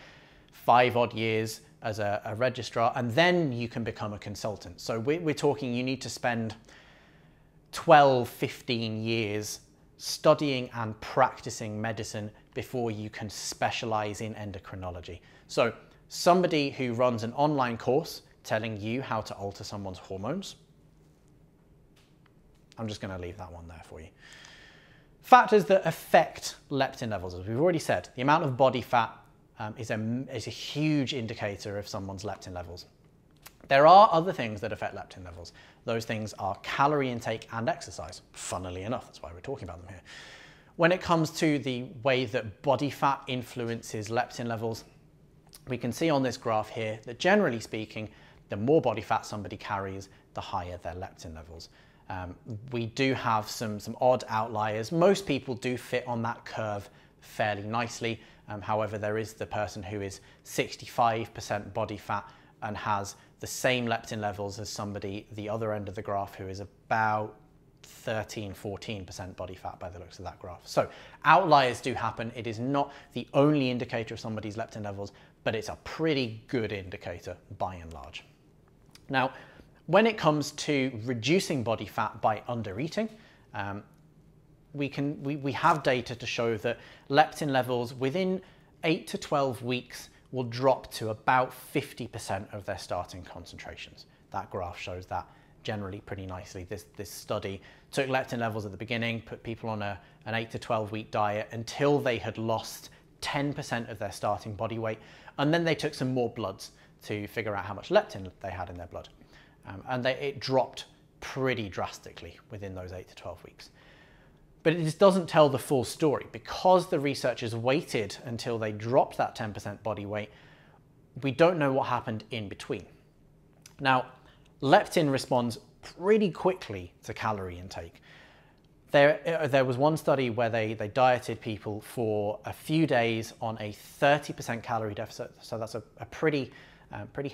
5 odd years as a registrar, and then you can become a consultant. So we're talking you need to spend 12, 15 years studying and practicing medicine before you can specialize in endocrinology. So somebody who runs an online course telling you how to alter someone's hormones, I'm just going to leave that one there for you. Factors that affect leptin levels, as we've already said, the amount of body fat is a huge indicator of someone's leptin levels. There are other things that affect leptin levels. Those things are calorie intake and exercise, funnily enough, that's why we're talking about them here. When it comes to the way that body fat influences leptin levels, we can see on this graph here that generally speaking, the more body fat somebody carries, the higher their leptin levels. We do have some odd outliers. Most people do fit on that curve fairly nicely. However, there is the person who is 65% body fat and has the same leptin levels as somebody the other end of the graph who is about 13, 14% body fat by the looks of that graph. So outliers do happen. It is not the only indicator of somebody's leptin levels, but it's a pretty good indicator by and large. Now, when it comes to reducing body fat by undereating, we have data to show that leptin levels within 8 to 12 weeks will drop to about 50% of their starting concentrations. That graph shows that generally pretty nicely. This study took leptin levels at the beginning, put people on an 8 to 12 week diet until they had lost 10% of their starting body weight, and then they took some more bloods to figure out how much leptin they had in their blood. It dropped pretty drastically within those 8 to 12 weeks. But it just doesn't tell the full story. Because the researchers waited until they dropped that 10% body weight, we don't know what happened in between. Now, leptin responds pretty quickly to calorie intake. There was one study where they dieted people for a few days on a 30% calorie deficit, so that's a pretty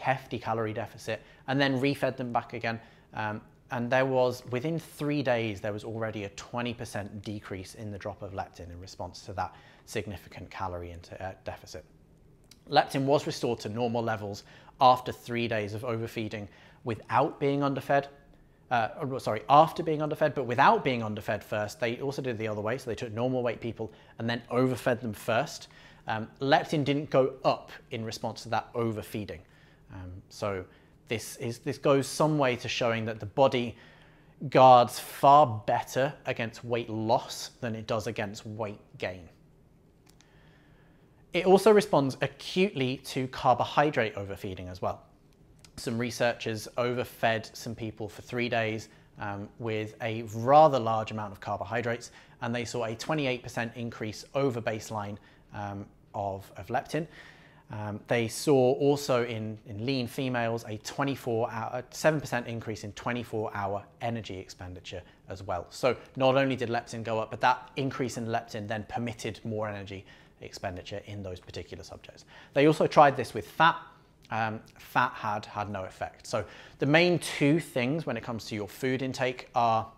hefty calorie deficit, and then refed them back again. and there was, within 3 days, there was already a 20% decrease in the drop of leptin in response to that significant calorie deficit. Leptin was restored to normal levels after 3 days of overfeeding without being underfed. After being underfed, but without being underfed first. They also did it the other way, so they took normal weight people and then overfed them first. Leptin didn't go up in response to that overfeeding. So this goes some way to showing that the body guards far better against weight loss than it does against weight gain. It also responds acutely to carbohydrate overfeeding as well. Some researchers overfed some people for 3 days with a rather large amount of carbohydrates, and they saw a 28% increase over baseline of leptin. They saw also in lean females a 7% increase in 24-hour energy expenditure as well. So not only did leptin go up, but that increase in leptin then permitted more energy expenditure in those particular subjects. They also tried this with fat. Fat had no effect. So the main two things when it comes to your food intake are,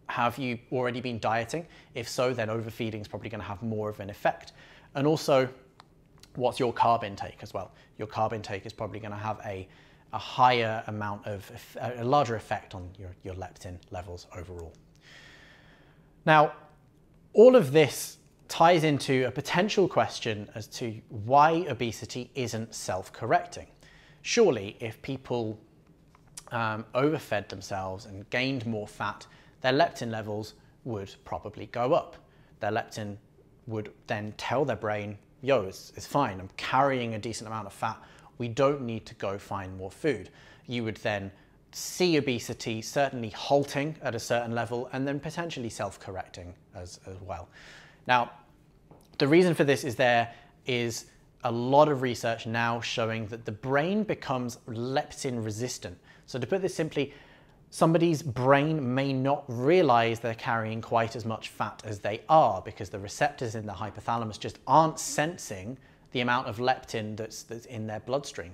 have you already been dieting? If so, then overfeeding is probably going to have more of an effect. And also, what's your carb intake as well? Your carb intake is probably going to have a higher amount of, a larger effect on your leptin levels overall. Now, all of this ties into a potential question as to why obesity isn't self-correcting. Surely, if people overfed themselves and gained more fat, their leptin levels would probably go up. Their leptin would then tell their brain, yo, it's fine, I'm carrying a decent amount of fat, we don't need to go find more food. You would then see obesity certainly halting at a certain level and then potentially self-correcting as well. Now, the reason for this is there is a lot of research now showing that the brain becomes leptin resistant. So to put this simply, somebody's brain may not realize they're carrying quite as much fat as they are because the receptors in the hypothalamus just aren't sensing the amount of leptin that's in their bloodstream.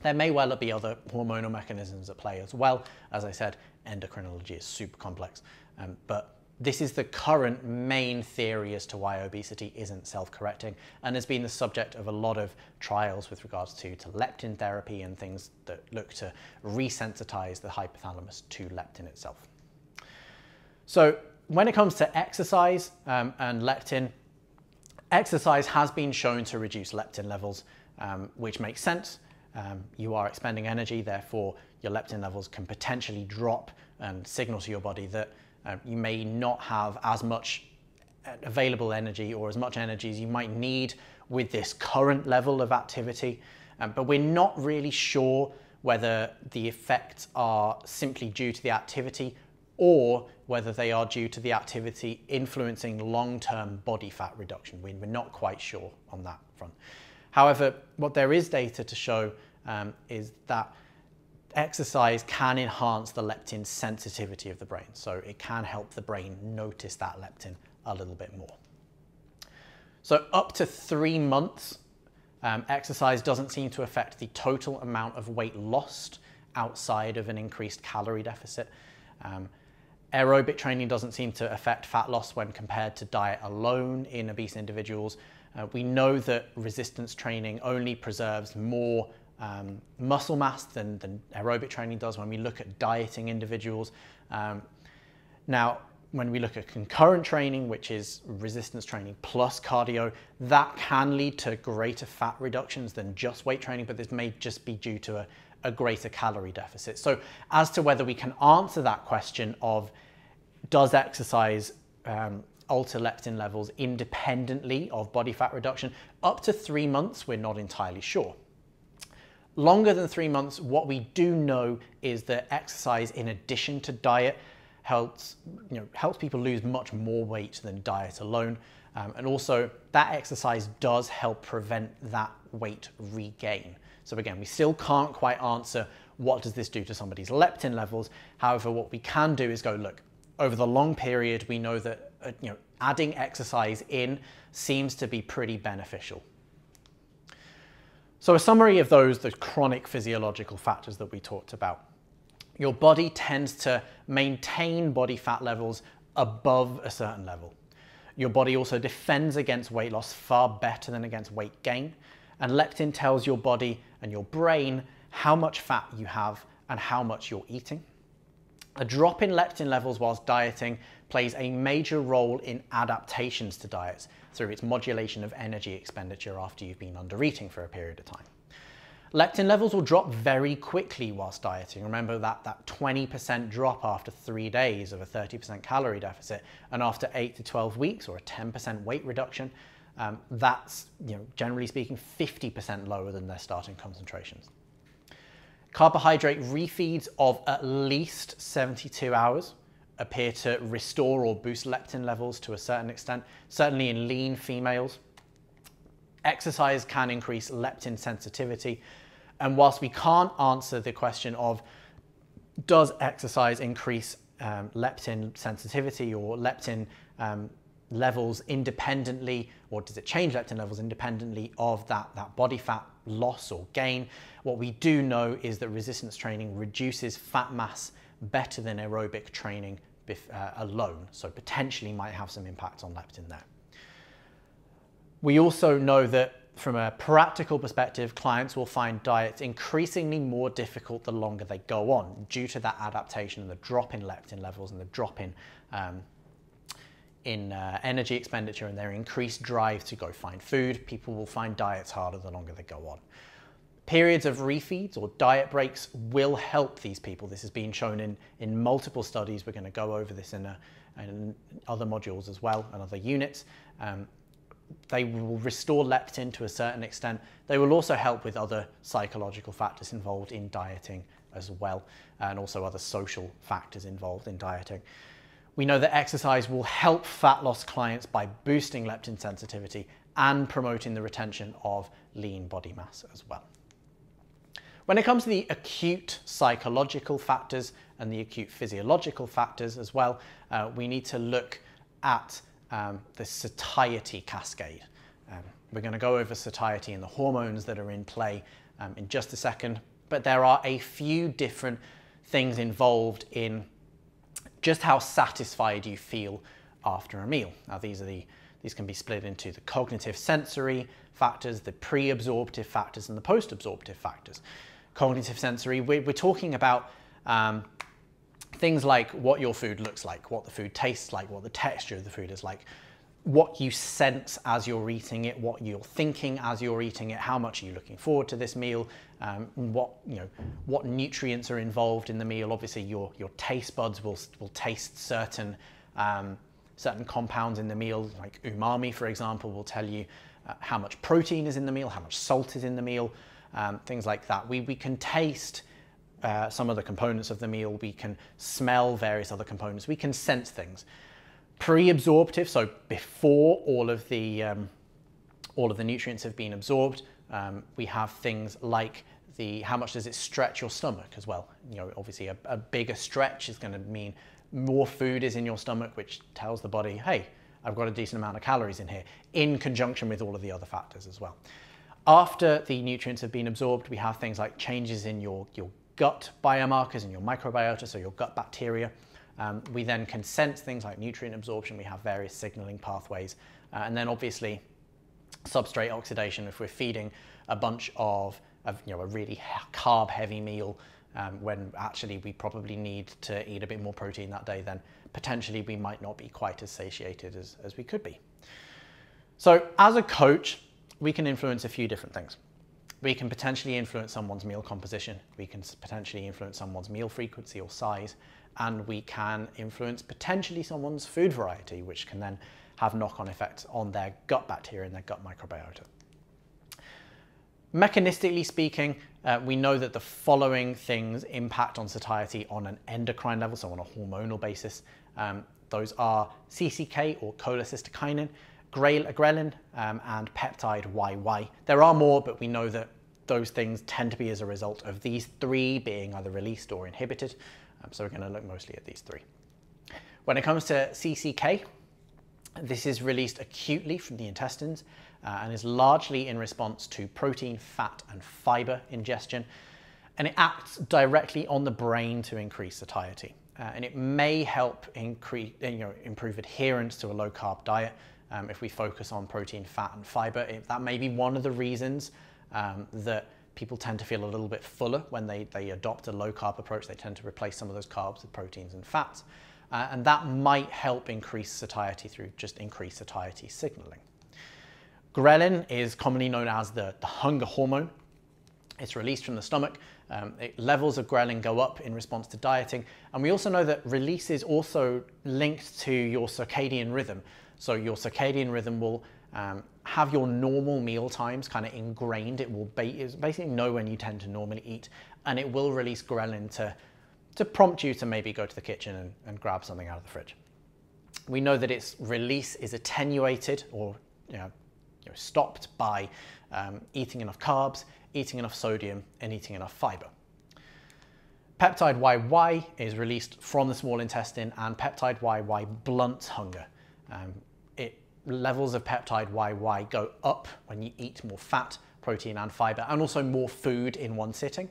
There may well be other hormonal mechanisms at play as well. As I said, endocrinology is super complex, but this is the current main theory as to why obesity isn't self-correcting and has been the subject of a lot of trials with regards to leptin therapy and things that look to resensitize the hypothalamus to leptin itself. So when it comes to exercise and leptin, exercise has been shown to reduce leptin levels, which makes sense. You are expending energy, therefore your leptin levels can potentially drop and signal to your body that you may not have as much available energy or as much energy as you might need with this current level of activity. But we're not really sure whether the effects are simply due to the activity or whether they are due to the activity influencing long-term body fat reduction. We're not quite sure on that front. However, what there is data to show is that exercise can enhance the leptin sensitivity of the brain. So it can help the brain notice that leptin a little bit more. So up to 3 months, exercise doesn't seem to affect the total amount of weight lost outside of an increased calorie deficit. Aerobic training doesn't seem to affect fat loss when compared to diet alone in obese individuals. We know that resistance training only preserves more muscle mass than aerobic training does when we look at dieting individuals. Now, when we look at concurrent training, which is resistance training plus cardio, that can lead to greater fat reductions than just weight training, but this may just be due to a greater calorie deficit. So as to whether we can answer that question of does exercise alter leptin levels independently of body fat reduction, up to 3 months, we're not entirely sure. Longer than 3 months, what we do know is that exercise in addition to diet helps people lose much more weight than diet alone. And also that exercise does help prevent that weight regain. So again, we still can't quite answer what does this do to somebody's leptin levels. However, what we can do is go, look, over the long period, we know that adding exercise in seems to be pretty beneficial. So a summary of the chronic physiological factors that we talked about. your body tends to maintain body fat levels above a certain level. Your body also defends against weight loss far better than against weight gain. And leptin tells your body and your brain how much fat you have and how much you're eating. A drop in leptin levels whilst dieting plays a major role in adaptations to diets through its modulation of energy expenditure after you've been under eating for a period of time. Leptin levels will drop very quickly whilst dieting. Remember that 20% drop after 3 days of a 30% calorie deficit, and after 8 to 12 weeks, or a 10% weight reduction, that's, generally speaking, 50% lower than their starting concentrations. Carbohydrate refeeds of at least 72 hours appear to restore or boost leptin levels to a certain extent, certainly in lean females. Exercise can increase leptin sensitivity. And whilst we can't answer the question of does exercise increase leptin sensitivity or leptin levels independently, or does it change leptin levels independently of that body fat loss or gain, what we do know is that resistance training reduces fat mass better than aerobic training alone, so potentially might have some impact on leptin there. We also know that from a practical perspective, clients will find diets increasingly more difficult the longer they go on due to that adaptation and the drop in leptin levels and the drop in energy expenditure and their increased drive to go find food. People will find diets harder the longer they go on. Periods of refeeds or diet breaks will help these people. This has been shown in multiple studies. We're going to go over this in other modules as well and other units. They will restore leptin to a certain extent. They will also help with other psychological factors involved in dieting as well, and also other social factors involved in dieting. We know that exercise will help fat loss clients by boosting leptin sensitivity and promoting the retention of lean body mass as well. When it comes to the acute psychological factors and the acute physiological factors as well, we need to look at the satiety cascade. We're going to go over satiety and the hormones that are in play in just a second, but there are a few different things involved in just how satisfied you feel after a meal. Now these can be split into the cognitive sensory factors, the pre-absorptive factors, and the post-absorptive factors. Cognitive sensory, we're talking about things like what your food looks like, what the food tastes like, what the texture of the food is like, what you sense as you're eating it, what you're thinking as you're eating it, how much are you looking forward to this meal, what nutrients are involved in the meal. Obviously your taste buds will taste certain compounds in the meal, like umami, for example, will tell you how much protein is in the meal, how much salt is in the meal, things like that. We can taste some of the components of the meal, we can smell various other components, we can sense things. Pre-absorptive, so before all of the nutrients have been absorbed, we have things like how much does it stretch your stomach as well. Obviously a bigger stretch is going to mean more food is in your stomach, which tells the body, hey, I've got a decent amount of calories in here, in conjunction with all of the other factors as well. After the nutrients have been absorbed, we have things like changes in your gut biomarkers and your microbiota, so your gut bacteria. We then can sense things like nutrient absorption. We have various signaling pathways. And then obviously substrate oxidation, if we're feeding a bunch of a really carb heavy meal, when actually we probably need to eat a bit more protein that day, then potentially we might not be quite as satiated as we could be. So as a coach, we can influence a few different things. We can potentially influence someone's meal composition. We can potentially influence someone's meal frequency or size. And we can influence potentially someone's food variety, which can then have knock-on effects on their gut bacteria and their gut microbiota. Mechanistically speaking, we know that the following things impact on satiety on an endocrine level, so on a hormonal basis. Those are CCK or cholecystokinin, ghrelin, and peptide YY. There are more, but we know that those things tend to be as a result of these three being either released or inhibited. So we're going to look mostly at these three. When it comes to CCK, this is released acutely from the intestines and is largely in response to protein, fat, and fiber ingestion. And it acts directly on the brain to increase satiety. And it may help improve adherence to a low-carb diet if we focus on protein, fat, and fiber. That may be one of the reasons that people tend to feel a little bit fuller when they adopt a low-carb approach. They tend to replace some of those carbs with proteins and fats. And that might help increase satiety through just increased satiety signaling. Ghrelin is commonly known as the hunger hormone. It's released from the stomach. Levels of ghrelin go up in response to dieting. And we also know that release is also linked to your circadian rhythm. So your circadian rhythm will have your normal meal times kind of ingrained. It will basically know when you tend to normally eat, and it will release ghrelin to prompt you to maybe go to the kitchen and grab something out of the fridge. We know that its release is attenuated or stopped by eating enough carbs, eating enough sodium, and eating enough fiber. Peptide YY is released from the small intestine, and peptide YY blunts hunger. Levels of peptide YY go up when you eat more fat, protein, and fiber, and also more food in one sitting.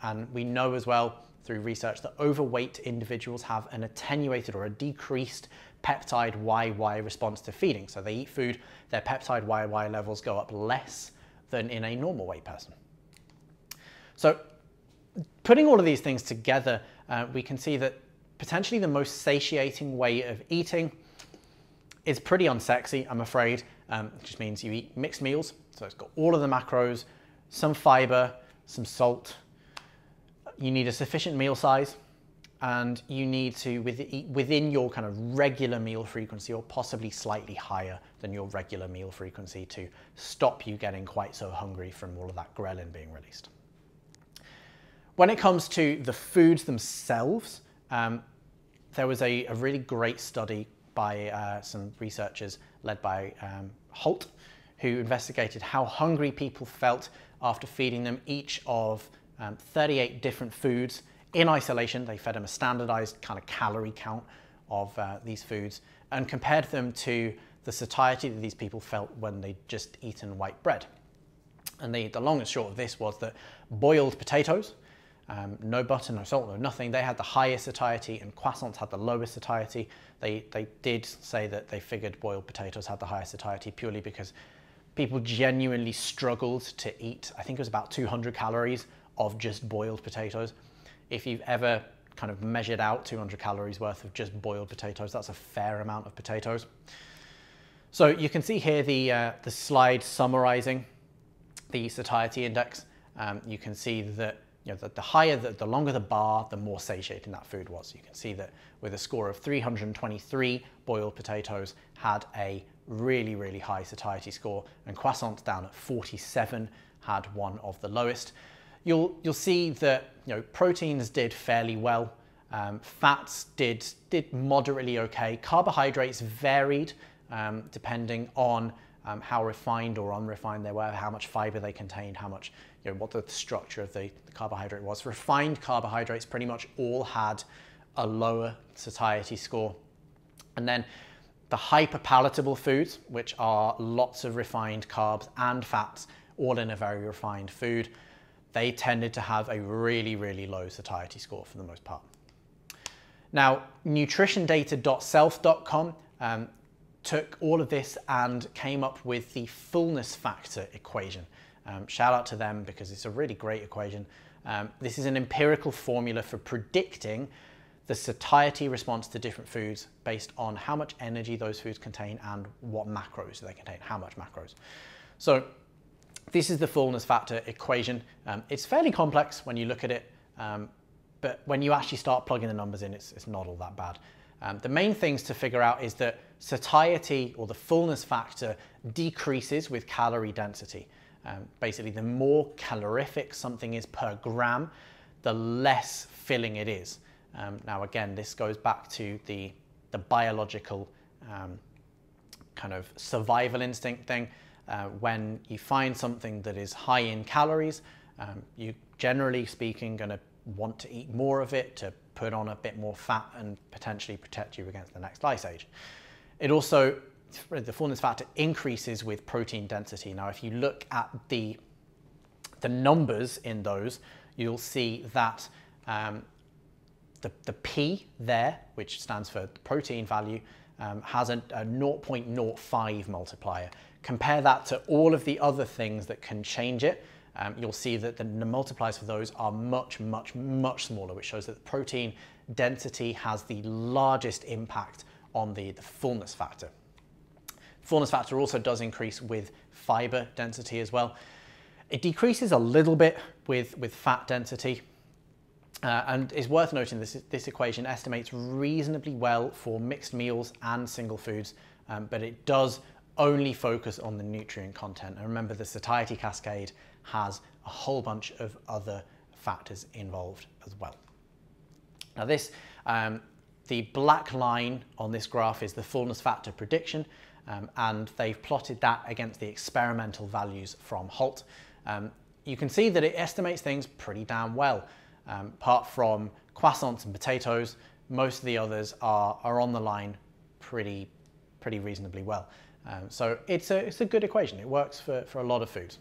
And we know as well through research that overweight individuals have an attenuated or a decreased peptide YY response to feeding. So they eat food, their peptide YY levels go up less than in a normal weight person. So putting all of these things together, we can see that potentially the most satiating way of eating is pretty unsexy, I'm afraid. It just means you eat mixed meals. So it's got all of the macros, some fiber, some salt. You need a sufficient meal size, and you need to eat within your kind of regular meal frequency, or possibly slightly higher than your regular meal frequency, to stop you getting quite so hungry from all of that ghrelin being released. When it comes to the foods themselves, there was a really great study by some researchers led by Holt, who investigated how hungry people felt after feeding them each of 38 different foods in isolation. They fed them a standardized kind of calorie count of these foods and compared them to the satiety that these people felt when they'd just eaten white bread. And the long and short of this was that boiled potatoes, no butter, no salt, no nothing, they had the highest satiety, and croissants had the lowest satiety. They did say that they figured boiled potatoes had the highest satiety purely because people genuinely struggled to eat, I think it was about 200 calories of just boiled potatoes. If you've ever kind of measured out 200 calories worth of just boiled potatoes, that's a fair amount of potatoes. So you can see here the slide summarizing the satiety index. You can see that the longer the bar, the more satiating that food was. You can see that with a score of 323, boiled potatoes had a really, really high satiety score, and croissants down at 47 had one of the lowest. You'll see that proteins did fairly well. Fats did moderately okay. Carbohydrates varied depending on how refined or unrefined they were, how much fiber they contained, how much, what the structure of the carbohydrate was. Refined carbohydrates pretty much all had a lower satiety score. And then the hyperpalatable foods, which are lots of refined carbs and fats, all in a very refined food, they tended to have a really, really low satiety score for the most part. Now, nutritiondata.self.com took all of this and came up with the fullness factor equation. Shout out to them because it's a really great equation. This is an empirical formula for predicting the satiety response to different foods based on how much energy those foods contain and what macros they contain, how much macros. So this is the fullness factor equation. It's fairly complex when you look at it, but when you actually start plugging the numbers in, it's not all that bad. The main things to figure out is that satiety, or the fullness factor, decreases with calorie density. Basically, the more calorific something is per gram, the less filling it is. Now again, this goes back to the biological kind of survival instinct thing. When you find something that is high in calories, you generally speaking going to want to eat more of it to put on a bit more fat and potentially protect you against the next ice age. It also, the fullness factor increases with protein density. Now, if you look at the numbers in those, you'll see that the P there, which stands for the protein value, has a 0.05 multiplier. Compare that to all of the other things that can change it. You'll see that the multipliers for those are much, much, much smaller, which shows that the protein density has the largest impact on the fullness factor. Fullness factor also does increase with fiber density as well. It decreases a little bit with fat density. And it's worth noting this equation estimates reasonably well for mixed meals and single foods, but it does only focus on the nutrient content. And remember, the satiety cascade has a whole bunch of other factors involved as well. Now the black line on this graph is the fullness factor prediction, and they've plotted that against the experimental values from Holt. You can see that it estimates things pretty damn well. Apart from croissants and potatoes, most of the others are on the line pretty reasonably well. So it's a good equation. It works for a lot of foods.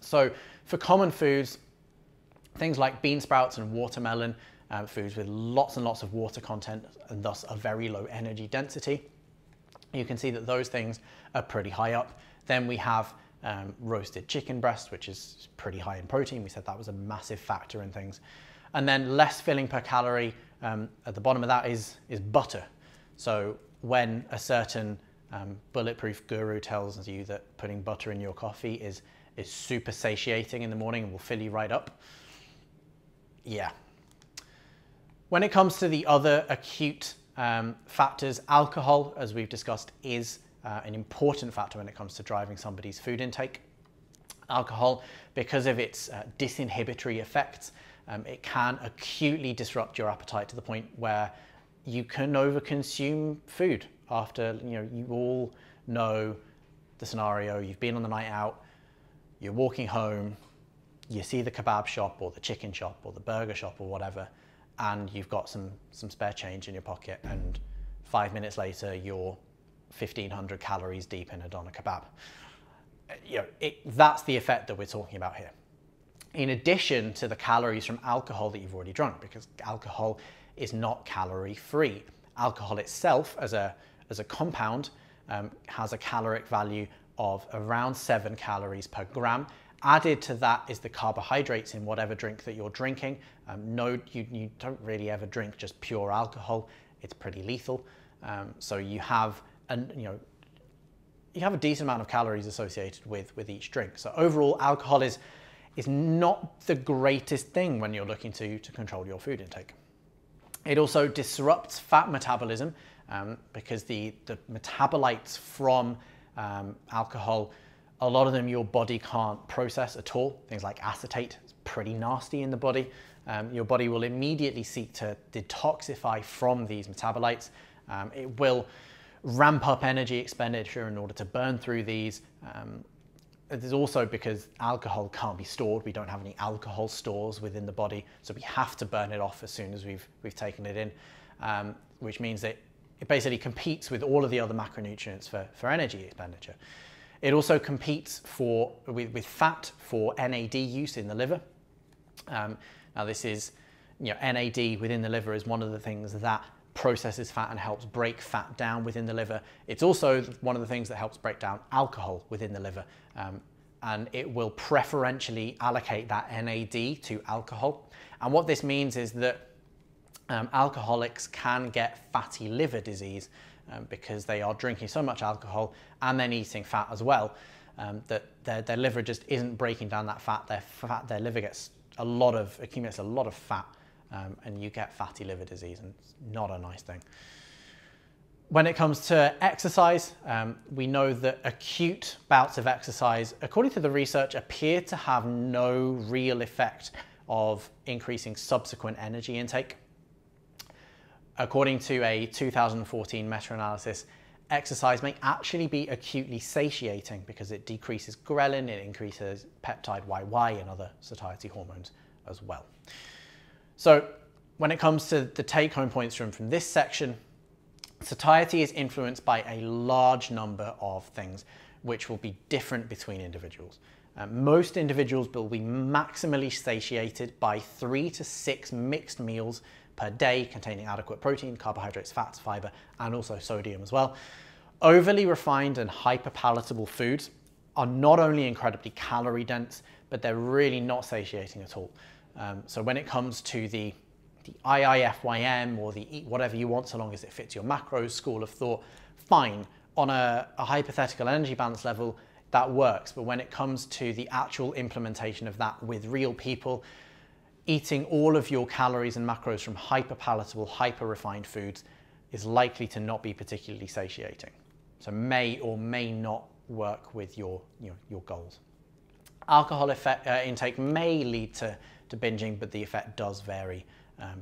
So for common foods, things like bean sprouts and watermelon, foods with lots and lots of water content and thus a very low energy density, you can see that those things are pretty high up. Then we have roasted chicken breast, which is pretty high in protein. We said that was a massive factor in things. And then less filling per calorie, at the bottom of that is butter. So when a certain bulletproof guru tells you that putting butter in your coffee is super satiating in the morning and will fill you right up, yeah. When it comes to the other acute factors, alcohol, as we've discussed, is an important factor when it comes to driving somebody's food intake. Alcohol, because of its disinhibitory effects, it can acutely disrupt your appetite to the point where you can overconsume food. After, you all know the scenario, you've been on the night out, you're walking home, you see the kebab shop or the chicken shop or the burger shop or whatever, and you've got some spare change in your pocket, and 5 minutes later you're 1,500 calories deep in a doner kebab. That's the effect that we're talking about here. In addition to the calories from alcohol that you've already drunk, because alcohol is not calorie free. Alcohol itself as a compound has a caloric value of around 7 calories per gram. Added to that is the carbohydrates in whatever drink that you're drinking. No, you don't really ever drink just pure alcohol. It's pretty lethal. So you have a decent amount of calories associated with each drink. So overall, alcohol is not the greatest thing when you're looking to control your food intake. It also disrupts fat metabolism because the metabolites from alcohol, a lot of them your body can't process at all. Things like acetate, it's pretty nasty in the body. Your body will immediately seek to detoxify from these metabolites. It will ramp up energy expenditure in order to burn through these. It is also because alcohol can't be stored. We don't have any alcohol stores within the body, so we have to burn it off as soon as we've taken it in, which means that it basically competes with all of the other macronutrients for energy expenditure. It also competes with fat for NAD use in the liver. Now this is, NAD within the liver is one of the things that processes fat and helps break fat down within the liver. It's also one of the things that helps break down alcohol within the liver. And it will preferentially allocate that NAD to alcohol. And what this means is that alcoholics can get fatty liver disease because they are drinking so much alcohol and then eating fat as well, that their liver just isn't breaking down that fat. Their liver accumulates a lot of fat, and you get fatty liver disease, and it's not a nice thing. When it comes to exercise, we know that acute bouts of exercise, according to the research, appear to have no real effect of increasing subsequent energy intake. According to a 2014 meta-analysis, exercise may actually be acutely satiating because it decreases ghrelin, it increases peptide YY and other satiety hormones as well. So when it comes to the take-home points from this section, satiety is influenced by a large number of things which will be different between individuals. Most individuals will be maximally satiated by 3 to 6 mixed meals per day containing adequate protein, carbohydrates, fats, fiber, and also sodium as well. Overly refined and hyperpalatable foods are not only incredibly calorie dense, but they're really not satiating at all. So when it comes to the IIFYM or the eat whatever you want so long as it fits your macros school of thought, fine. On a hypothetical energy balance level, that works. But when it comes to the actual implementation of that with real people, eating all of your calories and macros from hyperpalatable, hyper-refined foods is likely to not be particularly satiating. So may or may not work with your goals. Alcohol intake may lead to binging, but the effect does vary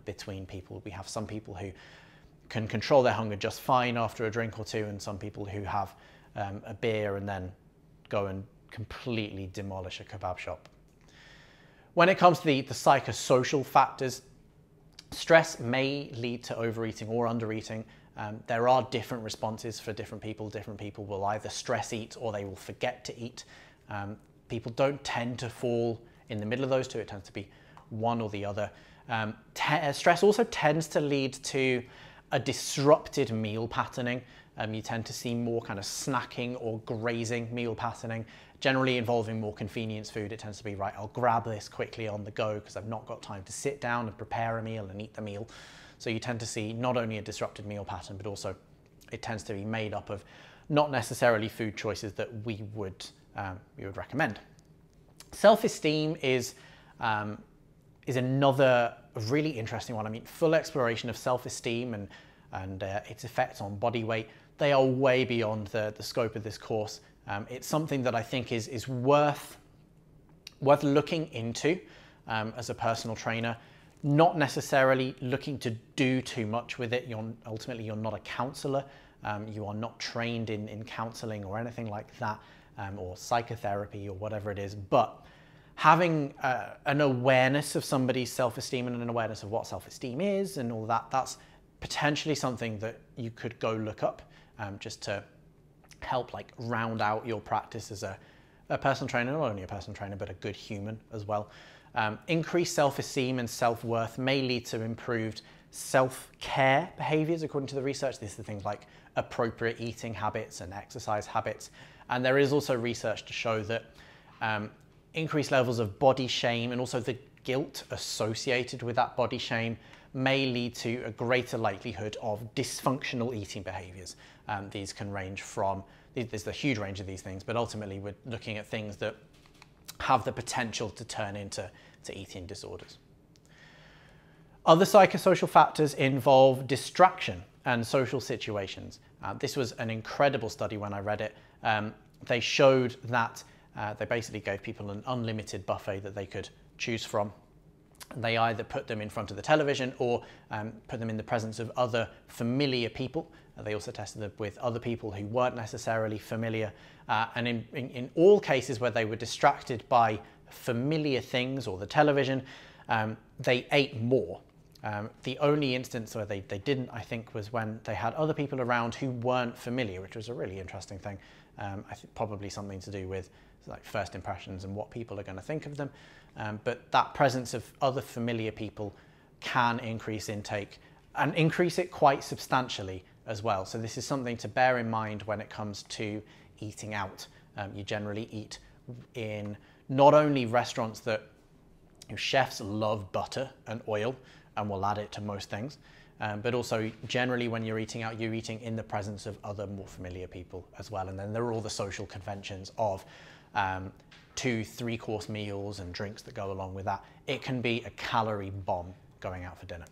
between people. We have some people who can control their hunger just fine after a drink or two, and some people who have a beer and then go and completely demolish a kebab shop. When it comes to the psychosocial factors, stress may lead to overeating or undereating. There are different responses for different people. Different people will either stress eat or they will forget to eat. People don't tend to fall in the middle of those two. It tends to be one or the other. Stress also tends to lead to a disrupted meal patterning. You tend to see more kind of snacking or grazing meal patterning, generally involving more convenience food. It tends to be, right, I'll grab this quickly on the go because I've not got time to sit down and prepare a meal and eat the meal. So you tend to see not only a disrupted meal pattern, but also it tends to be made up of not necessarily food choices that we would recommend. Self-esteem is another really interesting one. I mean, full exploration of self-esteem and its effects on body weight, they are way beyond the scope of this course. It's something that I think is worth looking into as a personal trainer, not necessarily looking to do too much with it. Ultimately, you're not a counselor. You are not trained in counseling or anything like that, or psychotherapy or whatever it is, but having an awareness of somebody's self-esteem and an awareness of what self-esteem is and all that, that's potentially something that you could go look up just to help like round out your practice as a personal trainer, not only a personal trainer, but a good human as well. Increased self-esteem and self-worth may lead to improved self-care behaviors according to the research. These are things like appropriate eating habits and exercise habits. And there is also research to show that increased levels of body shame and also the guilt associated with that body shame may lead to a greater likelihood of dysfunctional eating behaviors. These can range from, there's a huge range of these things, but ultimately we're looking at things that have the potential to turn into eating disorders. Other psychosocial factors involve distraction and social situations. This was an incredible study when I read it. They showed that they basically gave people an unlimited buffet that they could choose from. They either put them in front of the television or put them in the presence of other familiar people. They also tested them with other people who weren't necessarily familiar. And in all cases where they were distracted by familiar things or the television, they ate more. The only instance where they didn't, I think, was when they had other people around who weren't familiar, which was a really interesting thing. I think probably something to do with like first impressions and what people are going to think of them. But that presence of other familiar people can increase intake and increase it quite substantially as well. So this is something to bear in mind when it comes to eating out. You generally eat in not only restaurants that chefs love butter and oil and will add it to most things, but also generally when you're eating out, you're eating in the presence of other more familiar people as well. And then there are all the social conventions of 2 3-course meals and drinks that go along with that. It can be a calorie bomb going out for dinner.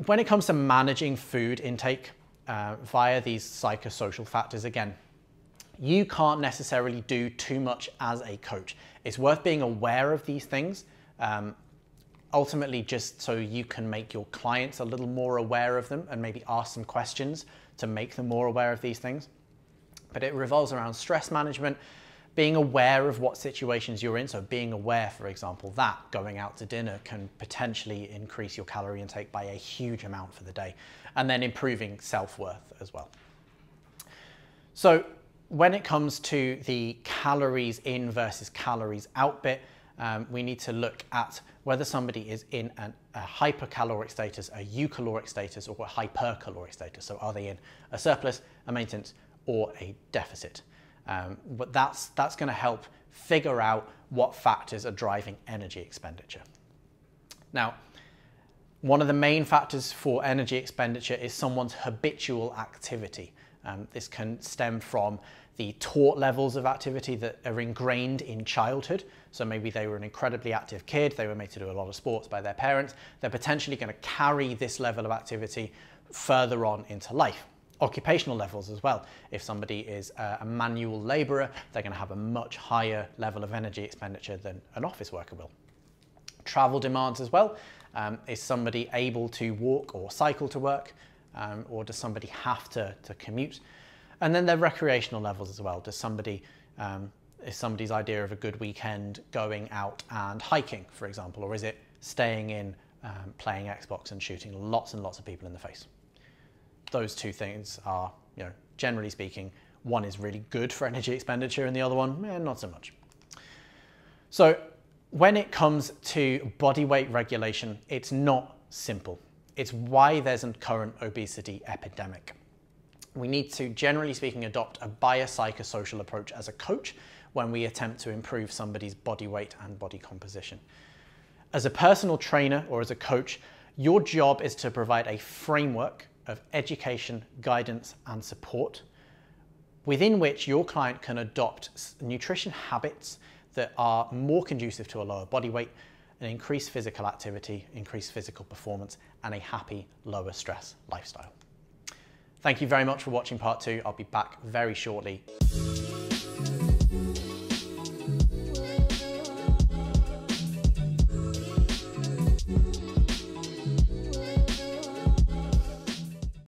When it comes to managing food intake via these psychosocial factors, again, you can't necessarily do too much as a coach. It's worth being aware of these things, ultimately just so you can make your clients a little more aware of them and maybe ask some questions to make them more aware of these things. But it revolves around stress management, being aware of what situations you're in. So being aware, for example, that going out to dinner can potentially increase your calorie intake by a huge amount for the day, and then improving self-worth as well. So When it comes to the calories in versus calories out bit, we need to look at whether somebody is in a hypercaloric status, a eucaloric status, or a hypercaloric status. So are they in a surplus, a maintenance, or a deficit? But that's going to help figure out what factors are driving energy expenditure. Now, one of the main factors for energy expenditure is someone's habitual activity. This can stem from the taught levels of activity that are ingrained in childhood. So maybe they were an incredibly active kid, they were made to do a lot of sports by their parents. They're potentially going to carry this level of activity further on into life. Occupational levels as well. If somebody is a manual labourer, they're going to have a much higher level of energy expenditure than an office worker will. Travel demands as well. Is somebody able to walk or cycle to work, or does somebody have to commute? And then their recreational levels as well. Does somebody, is somebody's idea of a good weekend going out and hiking, for example, or is it staying in, playing Xbox and shooting lots and lots of people in the face? Those two things are, generally speaking, one is really good for energy expenditure and the other one, not so much. So when it comes to body weight regulation, it's not simple. It's why there's a current obesity epidemic. We need to, generally speaking, adopt a biopsychosocial approach as a coach when we attempt to improve somebody's body weight and body composition. As a personal trainer or as a coach, your job is to provide a framework of education, guidance, and support within which your client can adopt nutrition habits that are more conducive to a lower body weight, an increased physical activity, increased physical performance, and a happy, lower stress lifestyle. Thank you very much for watching part 2. I'll be back very shortly.